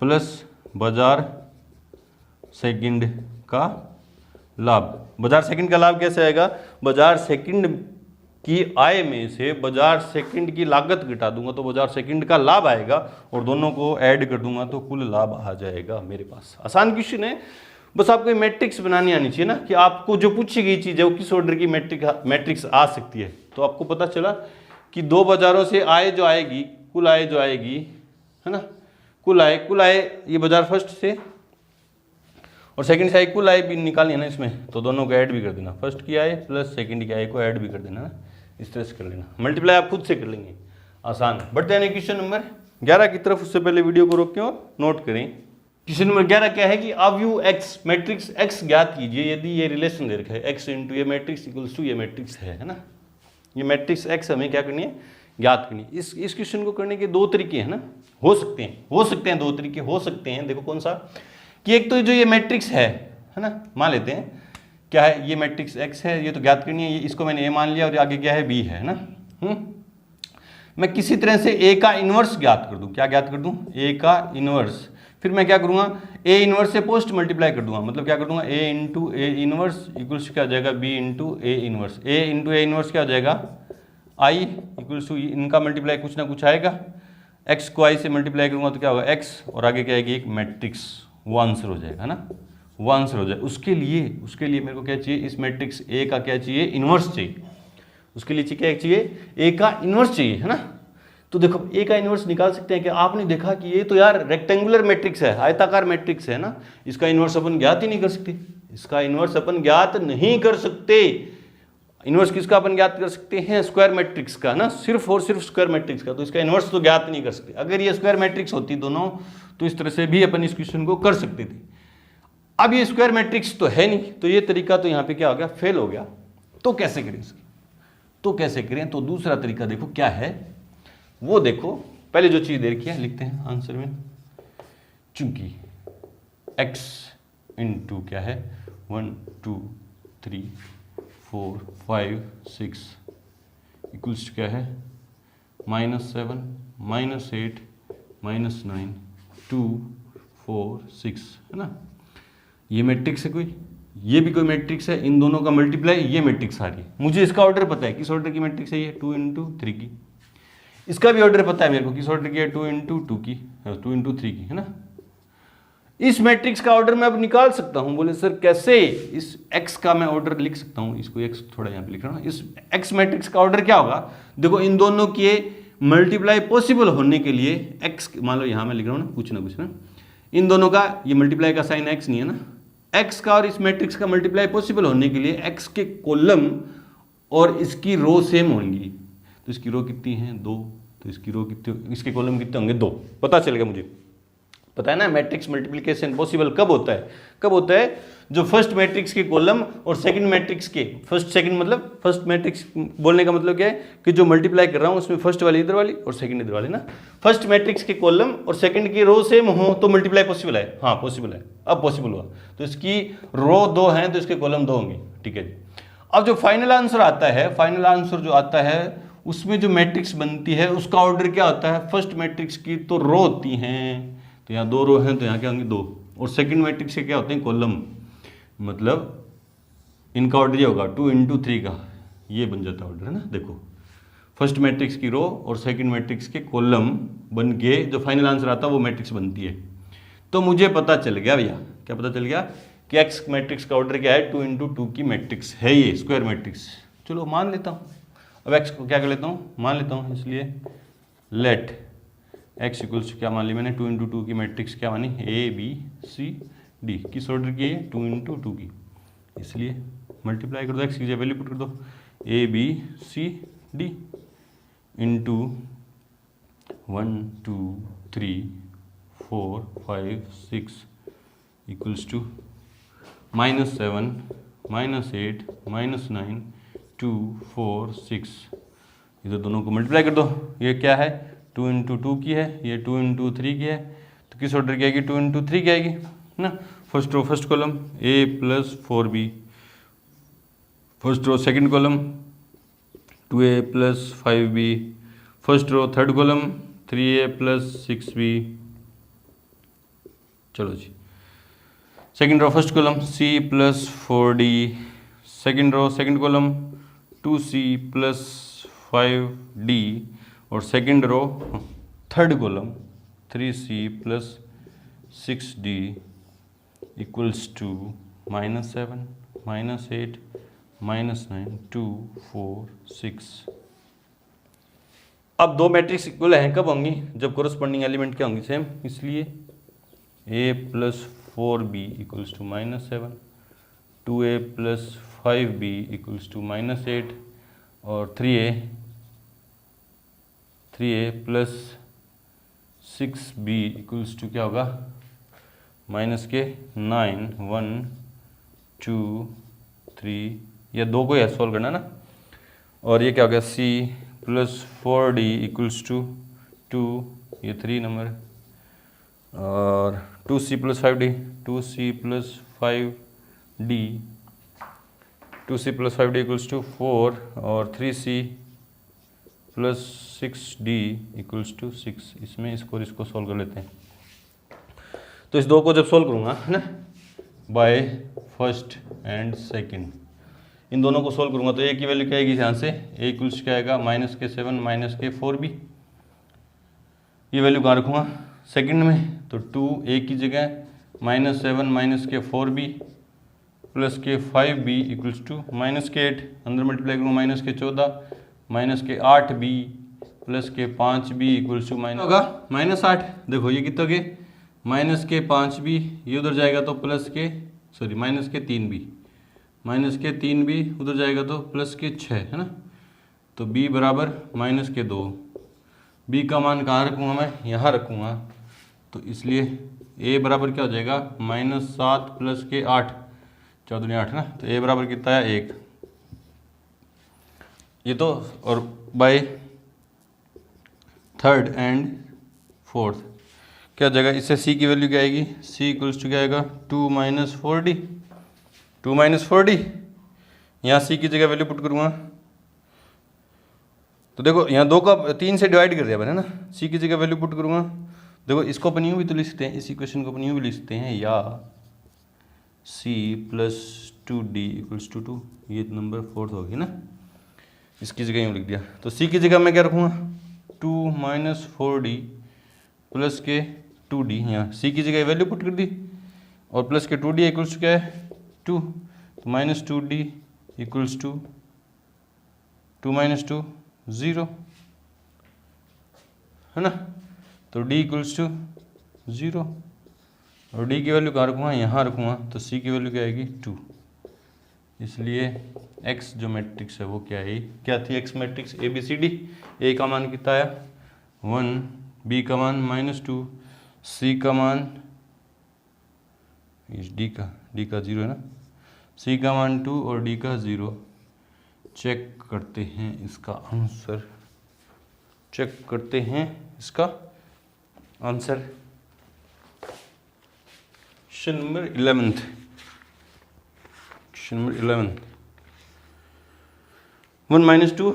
प्लस बाजार सेकंड का लाभ। बाजार सेकंड का लाभ कैसे आएगा? बाजार सेकंड की आय में से बाजार सेकंड की लागत घटा दूंगा तो बाजार सेकंड का लाभ आएगा, और दोनों को ऐड कर दूंगा तो कुल लाभ आ जाएगा मेरे पास। आसान क्वेश्चन है, बस आपको मैट्रिक्स बनानी आनी चाहिए ना, कि आपको जो पूछी गई चीज़ है वो किस ऑर्डर की मैट्रिक्स आ सकती है। तो आपको पता चला कि दो बाजारों से आय जो आएगी, कुल आय जो आएगी, है ना, कुल आय ये बाजार फर्स्ट से और सेकंड से आय, कुल आय भी निकालनी है ना इसमें, तो दोनों को ऐड भी कर देना, फर्स्ट की आय प्लस सेकंड की आय को ऐड भी कर देना ना, इस तरह से कर लेना। मल्टीप्लाई आप खुद से कर लेंगे, आसान। बढ़ते हैं क्वेश्चन नंबर 11 की तरफ। उससे पहले वीडियो को रोकें और नोट करें। क्वेश्चन नंबर 11 क्या है कि अवयव एक्स मैट्रिक्स एक्स ज्ञात कीजिए यदि ये रिलेशन दे रखा है एक्स इंटू ये मैट्रिक्स इक्वल्स टू ये मैट्रिक्स है ना। ये मैट्रिक्स एक्स हमें क्या करनी है? ज्ञात करनी है। इस क्वेश्चन को करने के दो तरीके हैं ना, हो सकते हैं दो तरीके हो सकते हैं। देखो कौन सा, कि एक तो जो ये मैट्रिक्स है ना, मान लेते हैं क्या है, ये मैट्रिक्स एक्स है, ये तो ज्ञात करनी है, ये इसको मैंने ए मान लिया और आगे क्या है बी है ना। मैं किसी तरह से ए का इनवर्स ज्ञात कर दूं। क्या ज्ञात कर दूं? ए का इनवर्स। फिर मैं क्या करूंगा, ए इनवर्स से पोस्ट मल्टीप्लाई कर दूंगा। मतलब क्या कर दूंगा, A into A inverse equals क्या हो जाएगा, B into A inverse. A into A inverse क्या हो जाएगा, आई इक्वल्स टू इनका मल्टीप्लाई कुछ ना कुछ आएगा, एक्स को आई से मल्टीप्लाई करूंगा तो क्या होगा एक्स, और आगे क्या आएगी एक मैट्रिक्स, वो आंसर हो जाएगा ना, वो आंसर हो जाए। उसके लिए मेरे को क्या चाहिए, इस मैट्रिक्स ए का क्या चाहिए, इनवर्स चाहिए। उसके लिए क्या चाहिए, ए का इनवर्स चाहिए, है ना। तो देखो ए का इनवर्स निकाल सकते हैं कि आपने देखा कि ये तो यार रेक्टेंगुलर मैट्रिक्स है, आयताकार मैट्रिक्स है ना, इसका इनवर्स अपन ज्ञात ही नहीं कर सकते। इसका इनवर्स अपन ज्ञात नहीं कर सकते। इनवर्स किसका अपन ज्ञात कर सकते हैं, स्क्वायर मैट्रिक्स का ना, सिर्फ और सिर्फ स्क्वायर मैट्रिक्स का। तो इसका इनवर्स तो ज्ञात नहीं कर सकते। अगर ये स्क्वायर मैट्रिक्स होती दोनों तो इस तरह से भी अपन इस क्वेश्चन को कर सकते थे। अब ये स्क्वायर मैट्रिक्स तो है नहीं, तो ये तरीका तो यहाँ पे क्या हो गया, फेल हो गया। तो कैसे करें सर, तो कैसे करें? तो दूसरा तरीका देखो क्या है, वो देखो। पहले जो चीज दे रखी है लिखते हैं आंसर में। चूंकि x इंटू क्या है 1 2 3 4 5 6 इक्वल्स क्या है -7 -8 -9 2 4 6 है ना। ये मैट्रिक्स है कोई, ये भी कोई मैट्रिक्स है, इन दोनों का मल्टीप्लाई ये मैट्रिक्स आ रही है। मुझे इसका ऑर्डर पता है, किस ऑर्डर की मैट्रिक्स है ये, 2 इंटू 3 की। इसका भी ऑर्डर पता है मेरे को, किस ऑर्डर की है, 2 इंटू 2 की, 2 इंटू 3 की, है ना। इस मैट्रिक्स का ऑर्डर मैं अब निकाल सकता हूं। बोले सर कैसे? इस x का मैं ऑर्डर लिख सकता हूं, इसको x थोड़ा यहाँ पे लिख रहा हूँ। इस x मैट्रिक्स का ऑर्डर क्या होगा, देखो इन दोनों के मल्टीप्लाई पॉसिबल होने के लिए x, मान लो यहाँ मैं लिख रहा हूँ ना कुछ ना, इन दोनों का ये मल्टीप्लाई का साइन x नहीं है ना, x का और इस मैट्रिक्स का मल्टीप्लाई पॉसिबल होने के लिए x के कॉलम और इसकी रो सेम होंगी। तो इसकी रो कितनी है 2, तो इसकी रो कितने, इसके कॉलम कितने होंगे 2। पता चलेगा मुझे, पता है ना। मैट्रिक्स मल्टीप्लिकेशन पॉसिबल कब होता है, कब होता है, जो फर्स्ट मैट्रिक्स के कॉलम और सेकंड मैट्रिक्स के, फर्स्ट सेकंड मतलब फर्स्ट मैट्रिक्स बोलने का मतलब क्या है कि जो मल्टीप्लाई कर रहा हूं उसमें फर्स्ट वाली इधर वाली और सेकंड इधर वाली ना, फर्स्ट मैट्रिक्स के कॉलम और सेकंड की रो सेम हो तो मल्टीप्लाई पॉसिबल है। हाँ पॉसिबल है, अब पॉसिबल हुआ। तो इसकी रो 2 हैं तो इसके कॉलम 2 होंगे, ठीक है जी। अब जो फाइनल आंसर आता है, फाइनल आंसर जो आता है उसमें जो मैट्रिक्स बनती है उसका ऑर्डर क्या होता है, फर्स्ट मैट्रिक्स की तो रो होती हैं, तो यहाँ 2 रो हैं तो यहाँ क्या होंगे 2, और सेकंड मैट्रिक्स के क्या होते हैं कॉलम, मतलब इनका ऑर्डर ये होगा 2 इंटू 3 का, ये बन जाता है ऑर्डर, है ना। देखो फर्स्ट मैट्रिक्स की रो और सेकंड मैट्रिक्स के कॉलम बन के जो फाइनल आंसर आता है वो मैट्रिक्स बनती है। तो मुझे पता चल गया भैया, क्या पता चल गया कि एक्स मैट्रिक्स का ऑर्डर क्या है, 2 इंटू 2 की मैट्रिक्स है ये स्क्वायर मैट्रिक्स। चलो मान लेता हूँ, अब एक्स को क्या कर लेता हूँ, मान लेता हूँ। इसलिए लेट एक्स इक्वल्स क्या मान ली मैंने, 2 इंटू 2 की मैट्रिक्स क्या मानी, ए बी सी डी। किस ऑर्डर की है, 2 इंटू 2 की, इसलिए मल्टीप्लाई कर दो, एक्स की जगह वैल्यू पुट कर दो, A B C D into 1 2 3 4 5 6 equals to -7 -8 -9 2 4 6। इधर दोनों को मल्टीप्लाई कर दो। ये क्या है, 2 इंटू 2 की है, ये 2 इंटू 3 की है, तो किस ऑर्डर की आएगी, 2 इंटू 3 की आएगी ना। First row first column A plus 4b, first row second column 2a plus 5b, first row third column 3a plus 6b। चलो जी, second row first column C plus 4D, second row second column 2C plus 5D, और second row third column 3C plus 6D equals to -7, -8, -9, 2, 4, 6। अब दो matrix equal हैं कब होंगी? जब corresponding element क्या होंगी? सेम। इसलिए A plus 4B equals to -7, 2A plus 5B equals to -8, और 3A plus 6B equals to क्या होगा? -9, 1, 2, 3, या दो को यह सॉल्व करना ना। और ये क्या हो गया? C plus 4D equals to 2, ये 3 नंबर, और 2C plus 5D, 2C plus 5D, 2C plus 5D equals to 4, और 3C plus 6D equals to 6। इसमें इसको सॉल्व कर लेते हैं। तो इस दो को जब सॉल्व करूँगा है ना, बाय फर्स्ट एंड सेकंड, इन दोनों को सॉल्व करूँगा तो ए की वैल्यू क्या आएगी? यहाँ से ए इक्वल्स क्या आएगा? -7 -4B। ये वैल्यू कहाँ रखूँगा? सेकंड में। तो 2A की जगह -7 -4B प्लस के 5B इक्वल्स टू -8, अंदर मल्टीप्लाई करूँगा -14 -8B प्लस के 5B इक्वल्स टू होगा -8। देखो ये कितना के -5B, ये उधर जाएगा तो -3B, -3B उधर जाएगा तो +6 है ना। तो B बराबर -2। B का मान कहाँ रखूँगा मैं? यहाँ रखूँगा। तो इसलिए A बराबर क्या हो जाएगा? -7 प्लस के 8, 14 8 है ना। तो A बराबर कितना है? 1। ये तो, और बाय थर्ड एंड फोर्थ क्या हो जाएगा? इससे C की वैल्यू क्या आएगी? C इक्वल्स टू क्या आएगा? 2 - 4D, 2 - 4D। यहाँ C की जगह वैल्यू पुट करूँगा तो देखो यहाँ 2 का 3 से डिवाइड कर दिया मैंने ना। C की जगह वैल्यू पुट करूँगा, देखो इसको अपन यूँ भी तो लिख सकते हैं, इस इक्वेशन को अपन यूँ भी लिख सकते हैं, या C plus 2D equals to 2, ये नंबर फोर्थ होगी ना। इसकी जगह यूँ लिख दिया। तो C की जगह मैं क्या रखूँगा? 2 - 4D प्लस के 2D, यहाँ C की जगह वैल्यू पुट कर दी, और प्लस के 2D इक्वल्स टू क्या है? 2। तो -2D इक्वल्स टू 2 - 2 0 है ना। तो D इक्वल्स टू 0, और D की वैल्यू कहाँ रखूँगा? यहाँ रखूँगा। तो C की वैल्यू क्या आएगी? 2। इसलिए X जो मैट्रिक्स है वो क्या है? क्या थी X मैट्रिक्स? ABCD। A का मान कितना आया? 1, B का मान -2, C का मान, D का 0 है ना, C का मान 2 और D का 0। चेक करते हैं इसका आंसर, चेक करते हैं इसका answer. Question number 11, question number 11, 1 - 2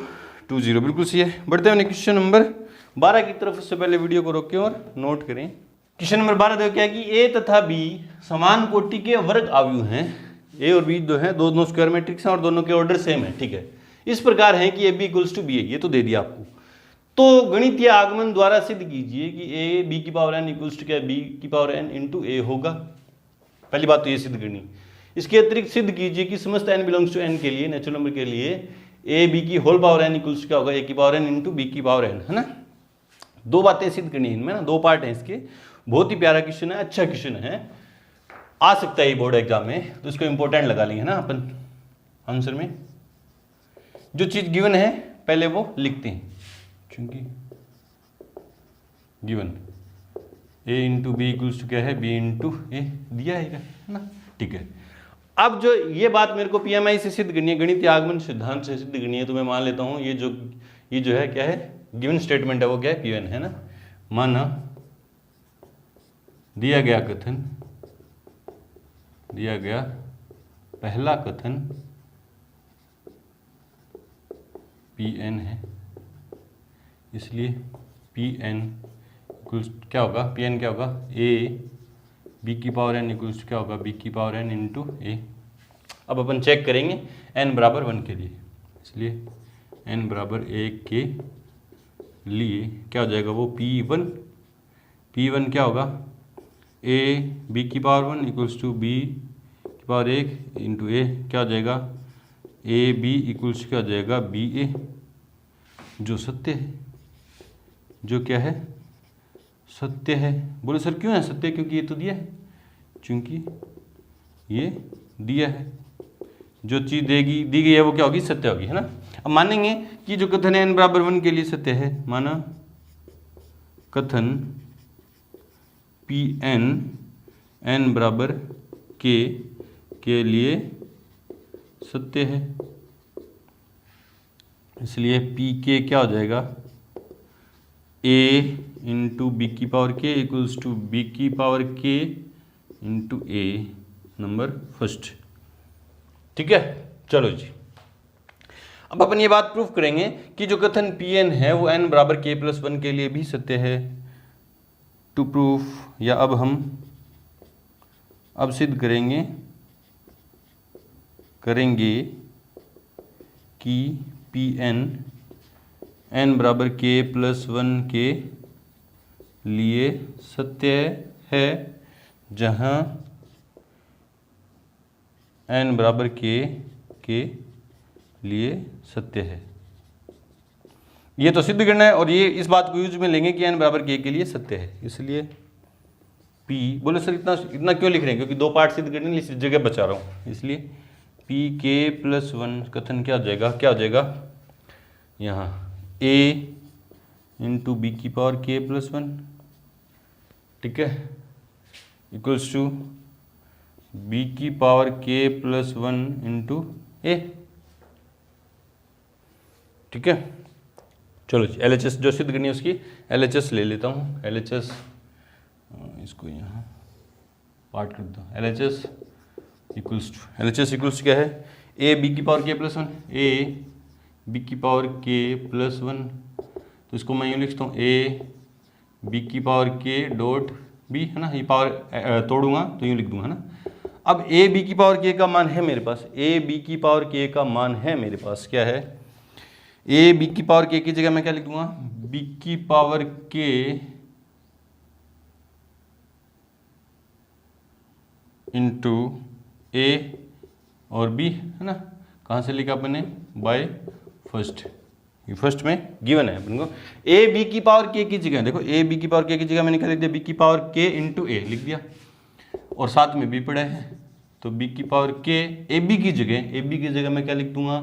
2 0, बिल्कुल सही है। बढ़ते हैं क्वेश्चन नंबर 12 की तरफ। उससे पहले वीडियो को रोकें और नोट करें। क्वेश्चन नंबर 12 देखो क्या है कि A तथा B समान कोटि के वर्ग अवयव हैं। A और B जो है दोनों स्क्वायर मैट्रिक्स हैं और दोनों के ऑर्डर सेम है, ठीक है। इस प्रकार है कि AB इक्वल्स टू B है, ये तो दे दिया आपको। तो गणितीय आगमन द्वारा सिद्ध कीजिए कि A B की पावर n इक्वल्स टू क्या? B की पावर n इंटू A होगा। पहली बात तो ये सिद्ध करनी। इसके अतिरिक्त सिद्ध कीजिए कि समस्त n बिलोंग्स टू n के लिए, नेचुरल नंबर के लिए, A B की होल पावर n इक्वल्स क्या होगा? A की पावर n इंटू B की पावर n, है ना। दो बातें सिद्ध करनी है इनमें ना, दो पार्ट हैं इसके। बहुत ही प्यारा क्वेश्चन है, अच्छा क्वेश्चन है, आ सकता है ये बोर्ड एग्जाम में, तो इसको इंपॉर्टेंट लगा लेंगे ना अपन आंसर में। जो चीज गिवन है पहले वो लिखते हैं, क्योंकि given A into B equals to क्या है? B इंटू ए दिया है ना, ठीक है। अब जो ये बात मेरे को PMI से सिद्ध करनी है, गणितीय आगमन सिद्धांत से सिद्ध करनी है, तो मैं मान लेता हूं ये जो है क्या है? गिवन स्टेटमेंट है, वो क्या है? PN है ना। माना दिया गया कथन, दिया गया पहला कथन PN है, इसलिए PN क्या होगा? PN क्या होगा? A बी की पावर एन इक्वल्स टू क्या होगा, बी की पावर एन इंटू ए। अब अपन चेक करेंगे एन बराबर 1 के लिए, इसलिए एन बराबर 1 के लिए क्या हो जाएगा वो P1 क्या होगा, ए बी की पावर 1 इक्वल्स टू बी की पावर 1 इंटू ए, क्या हो जाएगा ए बी इक्वल्स क्या हो जाएगा बी ए, जो सत्य है, जो क्या है सत्य है। बोले सर क्यों है सत्य, क्योंकि ये तो दिया है, क्योंकि ये दिया है, जो चीज़ दी गई है वो क्या होगी, सत्य होगी, है ना। अब मानेंगे कि जो कथन है n बराबर 1 के लिए सत्य है, माना कथन Pn n बराबर के लिए सत्य है, इसलिए Pk क्या हो जाएगा, a इंटू बी की power k equals to B की power k into A number first. ठीक है, चलो जी। अब अपन ये बात प्रूफ करेंगे कि जो कथन Pn है वो n बराबर k+1 के लिए भी सत्य है। टू प्रूफ, या अब सिद्ध करेंगे कि Pn n बराबर k+1 के लिए सत्य है, जहाँ n बराबर के लिए सत्य है। ये तो सिद्ध करना है, और ये इस बात को यूज में लेंगे कि n बराबर के लिए सत्य है। इसलिए P, बोले सर इतना क्यों लिख रहे हैं, क्योंकि 2 पार्ट सिद्ध करने इस जगह बचा रहा हूँ, इसलिए Pk+1 कथन क्या हो जाएगा यहाँ a इंटू बी की पावर k+1, ठीक है, इक्वल्स टू बी की पावर k+1 इंटू ए। ठीक है, चलो जी, LHS जो सिद्ध करनी है उसकी LHS ले लेता हूँ। LHS इसको यहाँ पार्ट कर दो। LHS इक्वल्स क्या है, ए बी की पावर k+1, ए बी की पावर k+1, तो इसको मैं यूँ लिखता हूँ ए बी की पावर k डॉट बी, है ना, ये पावर तोड़ूंगा तो यूँ लिख दूंगा, है ना। अब ए बी की पावर k का मान है मेरे पास, ए बी की पावर k का मान है मेरे पास, क्या है, ए बी की पावर k की जगह मैं क्या लिख दूंगा, बी की पावर k इंटू ए और बी, है ना। कहाँ से लिखा अपने, बाय फर्स्ट, ये फर्स्ट में गिवन है अपन को। ए बी की पावर k की जगह देखो, ए बी की पावर k की जगह मैंने क्या लिख दिया, बी की पावर k इंटू ए लिख दिया, और साथ में बी पड़ा है, तो बी की पावर k ए बी की जगह मैं क्या लिख दूंगा,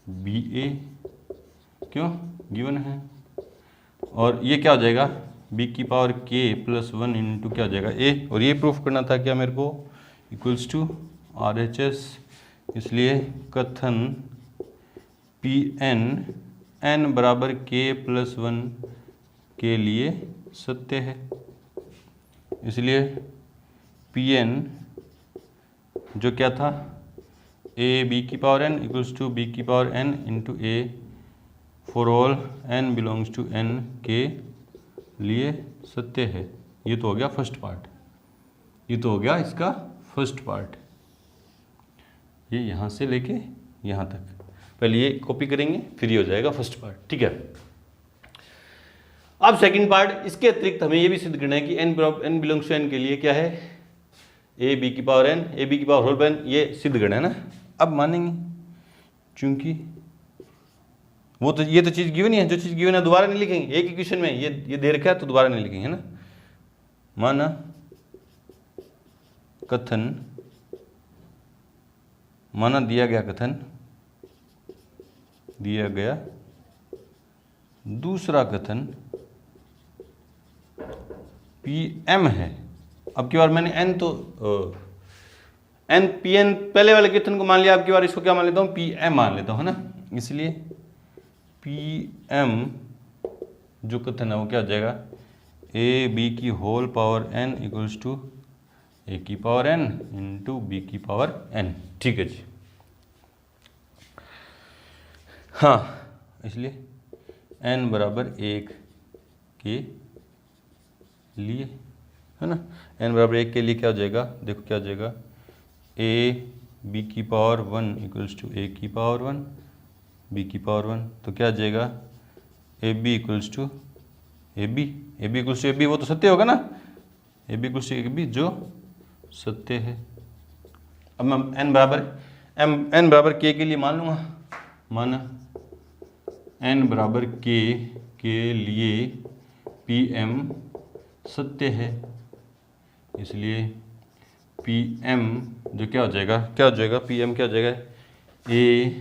बी ए, क्यों गिवन है, और ये क्या हो जाएगा, बी की पावर k+1 इंटू क्या हो जाएगा ए, और ये प्रूफ करना था क्या मेरे को, इक्वल्स टू RHS। इसलिए कथन Pn n बराबर k+1 के लिए सत्य है, इसलिए Pn जो क्या था, a b की power n equals to B की power n into A for all n belongs to n के लिए सत्य है। ये तो हो गया फर्स्ट पार्ट, ये तो हो गया इसका फर्स्ट पार्ट, ये यहाँ से लेके यहाँ तक। पहले ये कॉपी करेंगे, फिर ये हो जाएगा फर्स्ट पार्ट, ठीक है। अब सेकंड पार्ट, इसके अतिरिक्त हमें ये भी सिद्ध करना है कि n बिलोंग्स टू n के लिए क्या है, ए बी की पावर n, ए बी की पावर होल पर n, ये सिद्ध करना है ना। अब मानेंगे, चूंकि वो तो ये तो चीज़ गिवन ही है, जो चीज़ गिवन है दोबारा नहीं लिखेंगे, एक ही क्वेश्चन में ये दे रखा है तो दोबारा नहीं लिखेंगे, है ना। माना कथन, माना दिया गया दूसरा कथन Pm है। अब की बार मैंने n तो Pn पहले वाले कथन को मान लिया, अब की बार इसको क्या मान लेता हूँ, Pm मान लेता हूँ, है ना। इसलिए Pm जो कथन है वो क्या हो जाएगा, ए बी की whole power n equals to A की पावर n इंटू बी की पावर n। ठीक है जी, हाँ, इसलिए n बराबर 1 के लिए है ना। n बराबर 1 के लिए क्या हो जाएगा, देखो क्या हो जाएगा, a b की पावर 1 इक्वल्स टू a की पावर 1 b की पावर 1, तो क्या आ जाएगा A B equals to A B, A B equals to A B, वो तो सत्य होगा ना, A B equals to A B जो सत्य है। अब मैं n बराबर k के लिए मान लूँगा, माना n बराबर k के लिए पी एम सत्य है, इसलिए पी एम जो क्या हो जाएगा, पी एम क्या हो जाएगा, a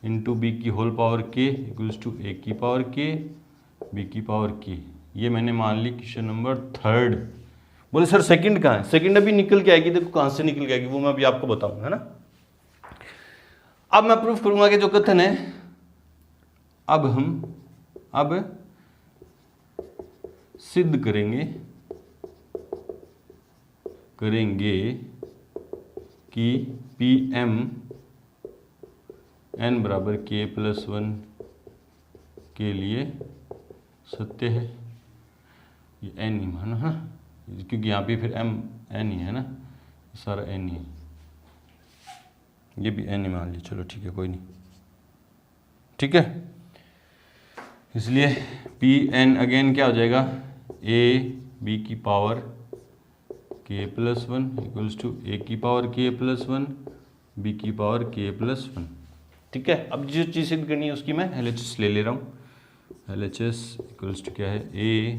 इंटू बी की whole power k equals to A की पावर k बी की पावर k। ये मैंने मान ली क्वेश्चन नंबर 3। बोले सर सेकंड कहाँ है, सेकंड अभी निकल के आएगी, देखो कहाँ से निकल के आएगी वो मैं अभी आपको बताऊंगा, है ना। अब मैं प्रूफ करूंगा कि जो कथन है, अब सिद्ध करेंगे कि पी एम n बराबर k प्लस 1 के लिए सत्य है। ये n ही माना है, क्योंकि यहाँ पे फिर m n ही है ना, सारा n ही है, ये भी n ही मान लिया, चलो ठीक है कोई नहीं, ठीक है। इसलिए पी एन अगेन क्या हो जाएगा, a b की power k plus 1 equals to a की पावर k प्लस 1 b की पावर k प्लस 1, ठीक है। अब जो चीज़ सिद्ध करनी है उसकी मैं LHS ले रहा हूँ, LHS इक्वल्स टू क्या है, a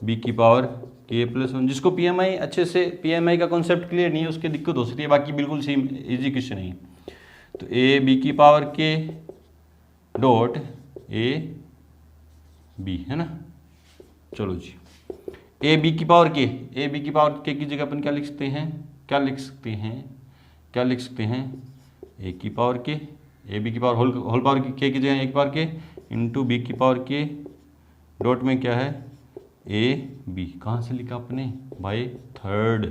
b की पावर k प्लस 1, जिसको PMI अच्छे से, PMI का कॉन्सेप्ट क्लियर नहीं है उसकी दिक्कत हो सकती है, बाकी बिल्कुल सेम इजी क्वेश्चन है। तो a b की power k dot a b, है ना। चलो जी, a b की पावर k की जगह अपन क्या लिख सकते हैं, a की पावर k, a b की पावर होल पावर k की जगह a की पावर k इंटू b की पावर k डॉट में क्या है a b, कहाँ से लिखा अपने बाय थर्ड,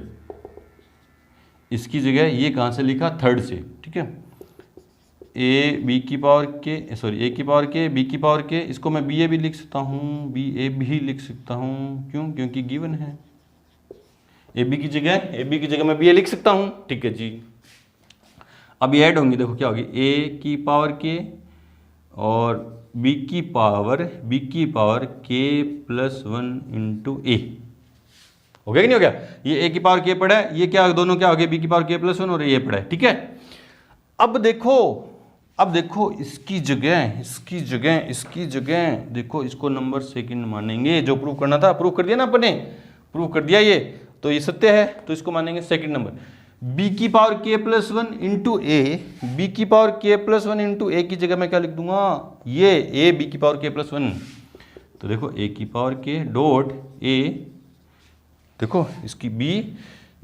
इसकी जगह ये कहाँ से लिखा, थर्ड से, ठीक है। a b की पावर k, सॉरी a की पावर k b की पावर k, इसको मैं ba भी लिख सकता हूँ, भी लिख सकता हूँ, क्यों, क्योंकि गिवन है। a b की जगह मैं ba लिख सकता हूँ, ठीक है जी। अब ये ऐड होंगी, देखो क्या होगी, a की पावर k और b की power k plus 1 into a, हो गया कि नहीं हो गया। ये a की पावर k पड़ा है, ये क्या दोनों क्या हो गए, b की पावर k प्लस 1 और ये पड़ा है, ठीक है। अब देखो इसकी जगह देखो, इसको नंबर सेकंड मानेंगे, जो प्रूव करना था प्रूव कर दिया ना अपने, प्रूव कर दिया ये, तो ये सत्य है, तो इसको मानेंगे सेकंड नंबर। b की पावर k प्लस 1 इंटू ए, बी की पावर k प्लस 1 इंटू ए की जगह मैं क्या लिख दूंगा, ये a b की पावर k प्लस 1, तो देखो a की पावर k डॉट a, देखो इसकी b,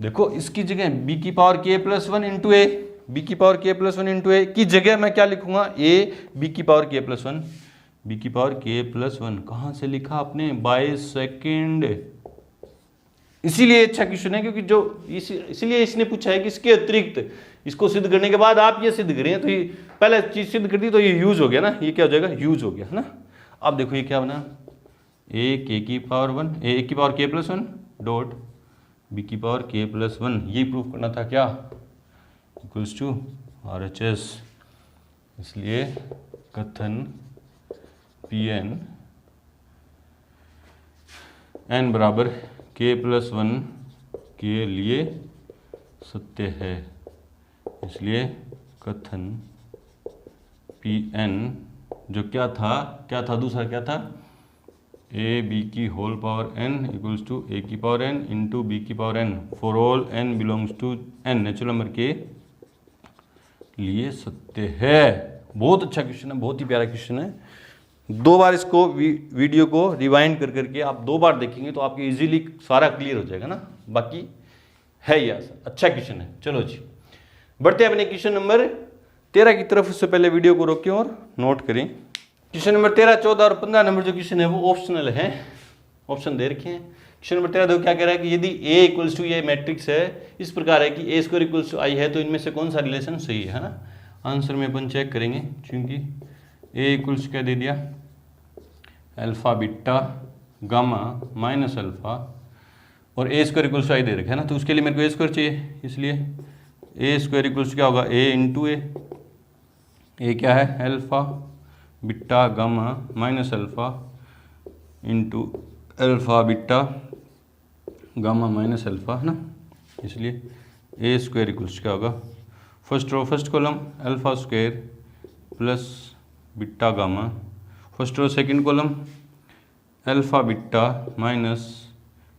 देखो इसकी जगह b की पावर k प्लस 1 इंटू ए, b की पावर k प्लस 1 इंटू ए की जगह मैं क्या लिखूंगा, a b की पावर k प्लस 1, b की पावर k प्लस 1, कहाँ से लिखा आपने, बाय सेकेंड। इसीलिए अच्छा क्वेश्चन है, क्योंकि जो इसीलिए इसने पूछा है कि इसके अतिरिक्त इसको सिद्ध करने के बाद आप ये सिद्ध करें, तो ये पहले चीज सिद्ध कर दी तो ये यूज हो गया ना, ये क्या हो जाएगा, यूज हो गया, है ना। अब देखो ये क्या बना, a k की पावर 1, a की power k plus 1 dot b की पावर k प्लस 1, ये प्रूफ करना था क्या, इक्वल्स टू RHS। इसलिए कथन Pn n बराबर k प्लस 1 के लिए सत्य है, इसलिए कथन Pn जो क्या था दूसरा क्या था, a b की whole power n equals to a की पावर n इंटू b की power n for all n belongs to n natural number के लिए सत्य है। बहुत अच्छा क्वेश्चन है, बहुत ही प्यारा क्वेश्चन है। 2 बार इसको वीडियो को रिवाइंड कर करके आप 2 बार देखेंगे तो आपको इजीली सारा क्लियर हो जाएगा ना। बाकी है ये अच्छा क्वेश्चन है। चलो जी बढ़ते हैं अपने क्वेश्चन नंबर 13 की तरफ। उससे पहले वीडियो को रोकें और नोट करें। क्वेश्चन नंबर 13, 14 और 15 नंबर जो क्वेश्चन है वो ऑप्शनल है, ऑप्शन दे रखे हैं। क्वेश्चन नंबर 13 देखो क्या कह रहा है कि यदि a इक्वल्स टू ये मैट्रिक्स है, इस प्रकार है कि a square equals to i है, तो इनमें से कौन सा रिलेशन सही है ना। आंसर में अपन चेक करेंगे, क्योंकि a इक्वल्स क्या दे दिया, alpha beta gamma minus alpha, और ए स्क्वायर इक्वल्स टू आई दे रखा है ना, तो उसके लिए मेरे को ए स्क्वायर चाहिए, इसलिए ए स्क्वायर इक्वल्स क्या होगा, ए इंटू ए क्या है, alpha beta gamma minus alpha into alpha beta gamma minus alpha है ना, इसलिए ए स्क्वायर इक्वल्स क्या होगा, first row first column alpha square plus beta gamma, first row second column alpha beta minus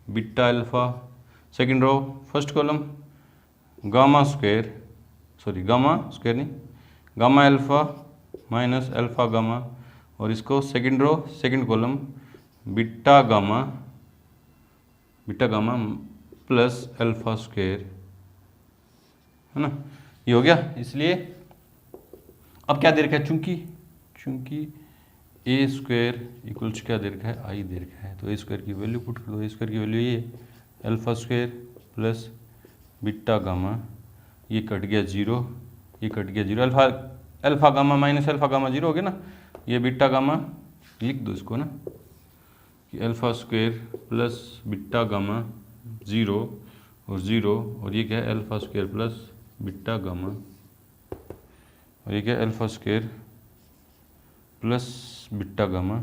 beta alpha, second row first column gamma square, sorry gamma square नहीं, gamma alpha minus alpha gamma, और इसको second row second column beta gamma plus alpha square है ना, ये हो गया। इसलिए अब क्या दे रखा है, चूंकि ए स्क्वायर इक्वल्स क्या दे रखा है, आई दे रखा है, तो ए स्क्वायर की वैल्यू पुट कर दो, ए स्क्वायर की वैल्यू ये alpha square plus beta gamma, ये कट गया जीरो, ये कट गया zero, alpha gamma minus alpha gamma zero हो गया ना, ये बीटा गामा लिख दो इसको ना कि alpha square plus beta gamma zero और जीरो, और ये क्या है alpha square plus beta gamma, और ये क्या है alpha square plus beta gamma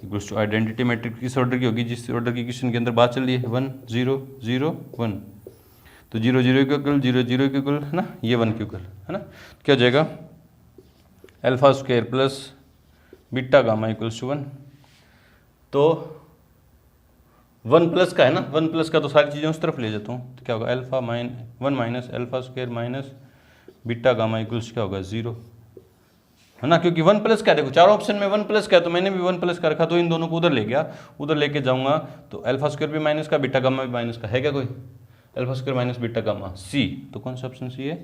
equals to identity matrix किस ऑर्डर की होगी, जिस ऑर्डर की क्वेश्चन के अंदर बात चल रही है, 1 0 0 1, तो 0 0 के इक्वल 0 0 के इक्वल है ना, ये 1 के इक्वल है ना, क्या हो जाएगा alpha square plus beta gamma equals to 1, तो 1 प्लस का है ना, 1 प्लस का तो सारी चीज़ें उस तरफ ले जाता हूँ, तो क्या होगा alpha 1 minus alpha square minus beta gamma equals क्या होगा 0 है ना, क्योंकि 1 प्लस का देखो चारों ऑप्शन में 1 प्लस का है, तो मैंने भी 1 प्लस का रखा, तो इन दोनों को उधर ले गया, उधर लेके जाऊंगा तो अल्फा स्क्वायर भी माइनस का बीटा गामा भी माइनस का, है क्या कोई alpha square minus beta gamma, C, तो कौन सा ऑप्शन सी है,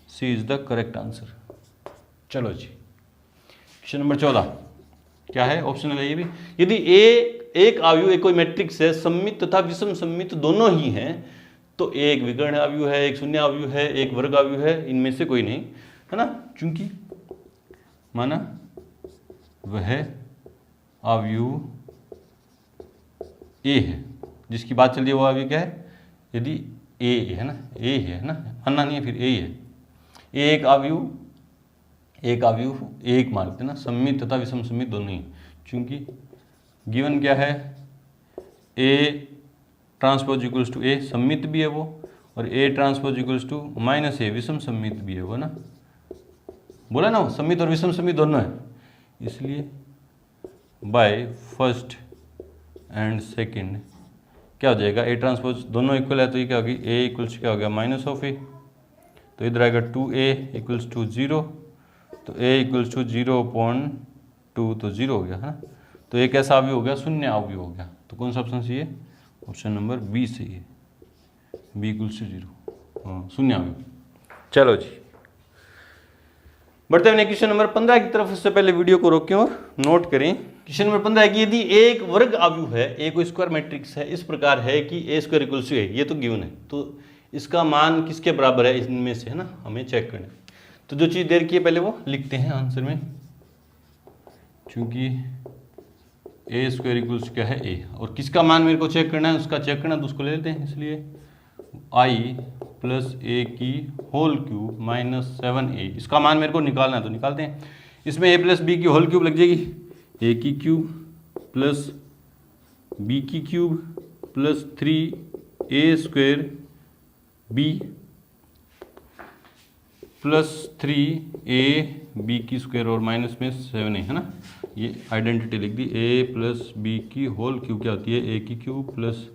C is the correct answer. चलो जी क्वेश्चन नंबर 14 क्या है, ऑप्शनल है ये भी, यदि एक आव्यूह एक कोई मैट्रिक्स है, सम्मित तथा विषम सम्मित दोनों ही हैं, तो एक विकर्ण आव्यूह है, एक शून्य आव्यूह है, एक वर्ग आव्यूह है, इनमें से कोई नहीं है ना, चूंकि माना वह आव्यूह ए है, जिसकी बात चल रही है वो आव्यूह क्या है, यदि ए है ना, ए है ना, मानना नहीं है फिर ए है, एक आव्यूह एक मानते ना, सम्मित तथा विषम सम्मित दोनों ही, चूंकि गिवन क्या है A transpose equals to A, सम्मित भी है वो, और A transpose equals to minus A विषम सम्मित भी है वो ना, बोला ना सम्मित और विषम सम्मित दोनों है, इसलिए बाय फर्स्ट एंड सेकंड क्या हो जाएगा, ए ट्रांसपोज दोनों इक्वल है, तो ये क्या होगी ए इक्वल्स क्या हो गया माइनस ऑफ ए, तो इधर आएगा 2a इक्वल्स टू 0, तो a इक्वल्स टू 0.2, तो 0 हो गया है ना, तो एक ऐसा आव्यूह हो गया, शून्य आव्यूह हो गया, तो कौन सा ऑप्शन सही है, ऑप्शन नंबर बी सही है, बी इक्वल्स टू 0, हाँ शून्य आव्यूह। चलो जी बढ़ते हैं क्वेश्चन नंबर 15 की तरफ, उससे पहले वीडियो को रोकें और नोट करें। क्वेश्चन नंबर 15 है कि यदि एक वर्ग आव्यूह है, एक स्क्वायर मैट्रिक्स है, इस प्रकार है कि ए स्क्वायर इक्वल्स टू ए, ये तो गिवन है, तो इसका मान किसके बराबर है इनमें से, है ना, हमें चेक करना है, तो जो चीज़ दे रखी है पहले वो लिखते हैं आंसर में, चूंकि ए स्क्वायर इक्वल्स क्या है ए, और किसका मान मेरे को चेक करना है, उसका चेक करना, तो उसको ले लेते हैं, इसलिए आई प्लस ए की होल क्यूब माइनस 7a, इसका मान मेरे को निकालना है, तो निकालते हैं, इसमें a प्लस बी की होल क्यूब लग जाएगी, a की क्यूब प्लस b की cube plus 3a square b plus 3a b की स्क्वायर और माइनस में 7a है ना, ये आइडेंटिटी लिख दी, a प्लस b की होल क्यूब क्या होती है, a की क्यूब प्लस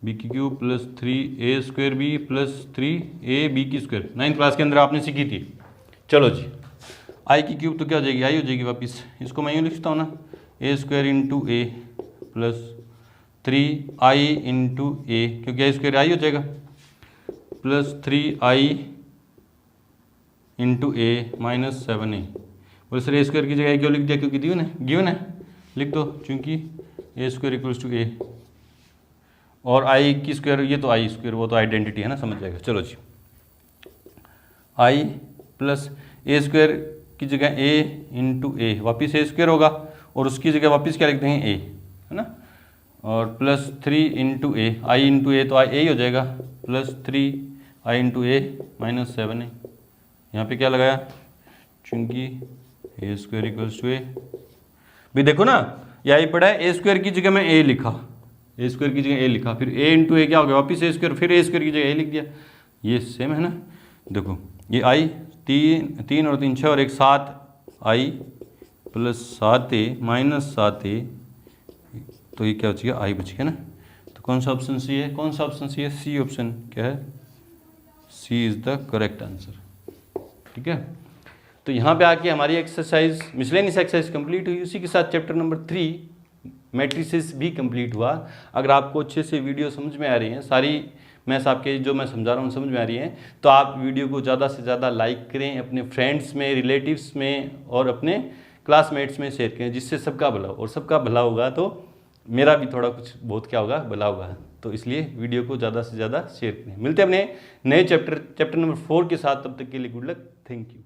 b की cube plus 3a square b plus 3a b की स्क्वायर, 9th क्लास के अंदर आपने सीखी थी। चलो जी i की क्यूब तो क्या हो जाएगी, आई हो जाएगी वापस, इसको मैं यूँ लिखता हूँ ना, a square into A plus 3i into A, क्योंकि आई स्क्वायर आई हो जाएगा, प्लस 3i इंटू ए माइनस 7a, बोले सर ए स्क्वायर की जगह क्यों लिख दिया, क्योंकि गिवन है लिख दो, चूँकि ए स्क्वायर इक्वल्स टू ए, और आई की स्क्वायर ये तो आई स्क्वायर, वो तो आइडेंटिटी है ना, समझ जाएगा। चलो जी आई प्लस ए स्क्वायर की जगह ए इंटू ए, वापिस ए स्क्वायर होगा, और उसकी जगह वापस क्या लिख देंगे ए, है ना, और प्लस 3 इंटू ए, आई इंटू ए तो आई ए ही हो जाएगा, प्लस 3 आई इंटू ए माइनस 7 है। यहाँ पे क्या लगाया, चूंकि ए स्क्वायर इक्वल्स टू ए, भी देखो ना ये आई पड़ा है, ए स्क्वायर की जगह मैं ए लिखा, ए स्क्वायर की जगह ए लिखा, फिर ए इंटू ए क्या हो गया, वापिस ए स्क्वायर, फिर ए स्क्वायर की जगह ए लिख दिया, ये सेम है ना। देखो ये आई 3 और 3 6 और एक 7 आई प्लस 7 ए माइनस 7 ए, तो ये क्या बच गया, आई बच गया ना। तो कौन सा ऑप्शन सी है, कौन सा ऑप्शन सी है, सी ऑप्शन क्या है, सी इज़ द करेक्ट आंसर। ठीक है, तो यहाँ पे आके हमारी एक्सरसाइज मिसलेनियस एक्सरसाइज कंप्लीट हुई। उसी के साथ चैप्टर नंबर 3 मैट्रिसेस भी कंप्लीट हुआ। अगर आपको अच्छे से वीडियो समझ में आ रही हैं, सारी मैथ्स आपके जो मैं समझा रहा हूँ समझ में आ रही हैं, तो आप वीडियो को ज़्यादा से ज़्यादा लाइक करें, अपने फ्रेंड्स में, रिलेटिव्स में और अपने क्लासमेट्स में शेयर करें, जिससे सबका भला हो, और सबका भला होगा तो मेरा भी थोड़ा कुछ बहुत क्या होगा, भला होगा। तो इसलिए वीडियो को ज़्यादा से ज़्यादा शेयर करें। मिलते हैं अपने नए चैप्टर नंबर 4 के साथ, तब तक के लिए गुड लक, थैंक यू।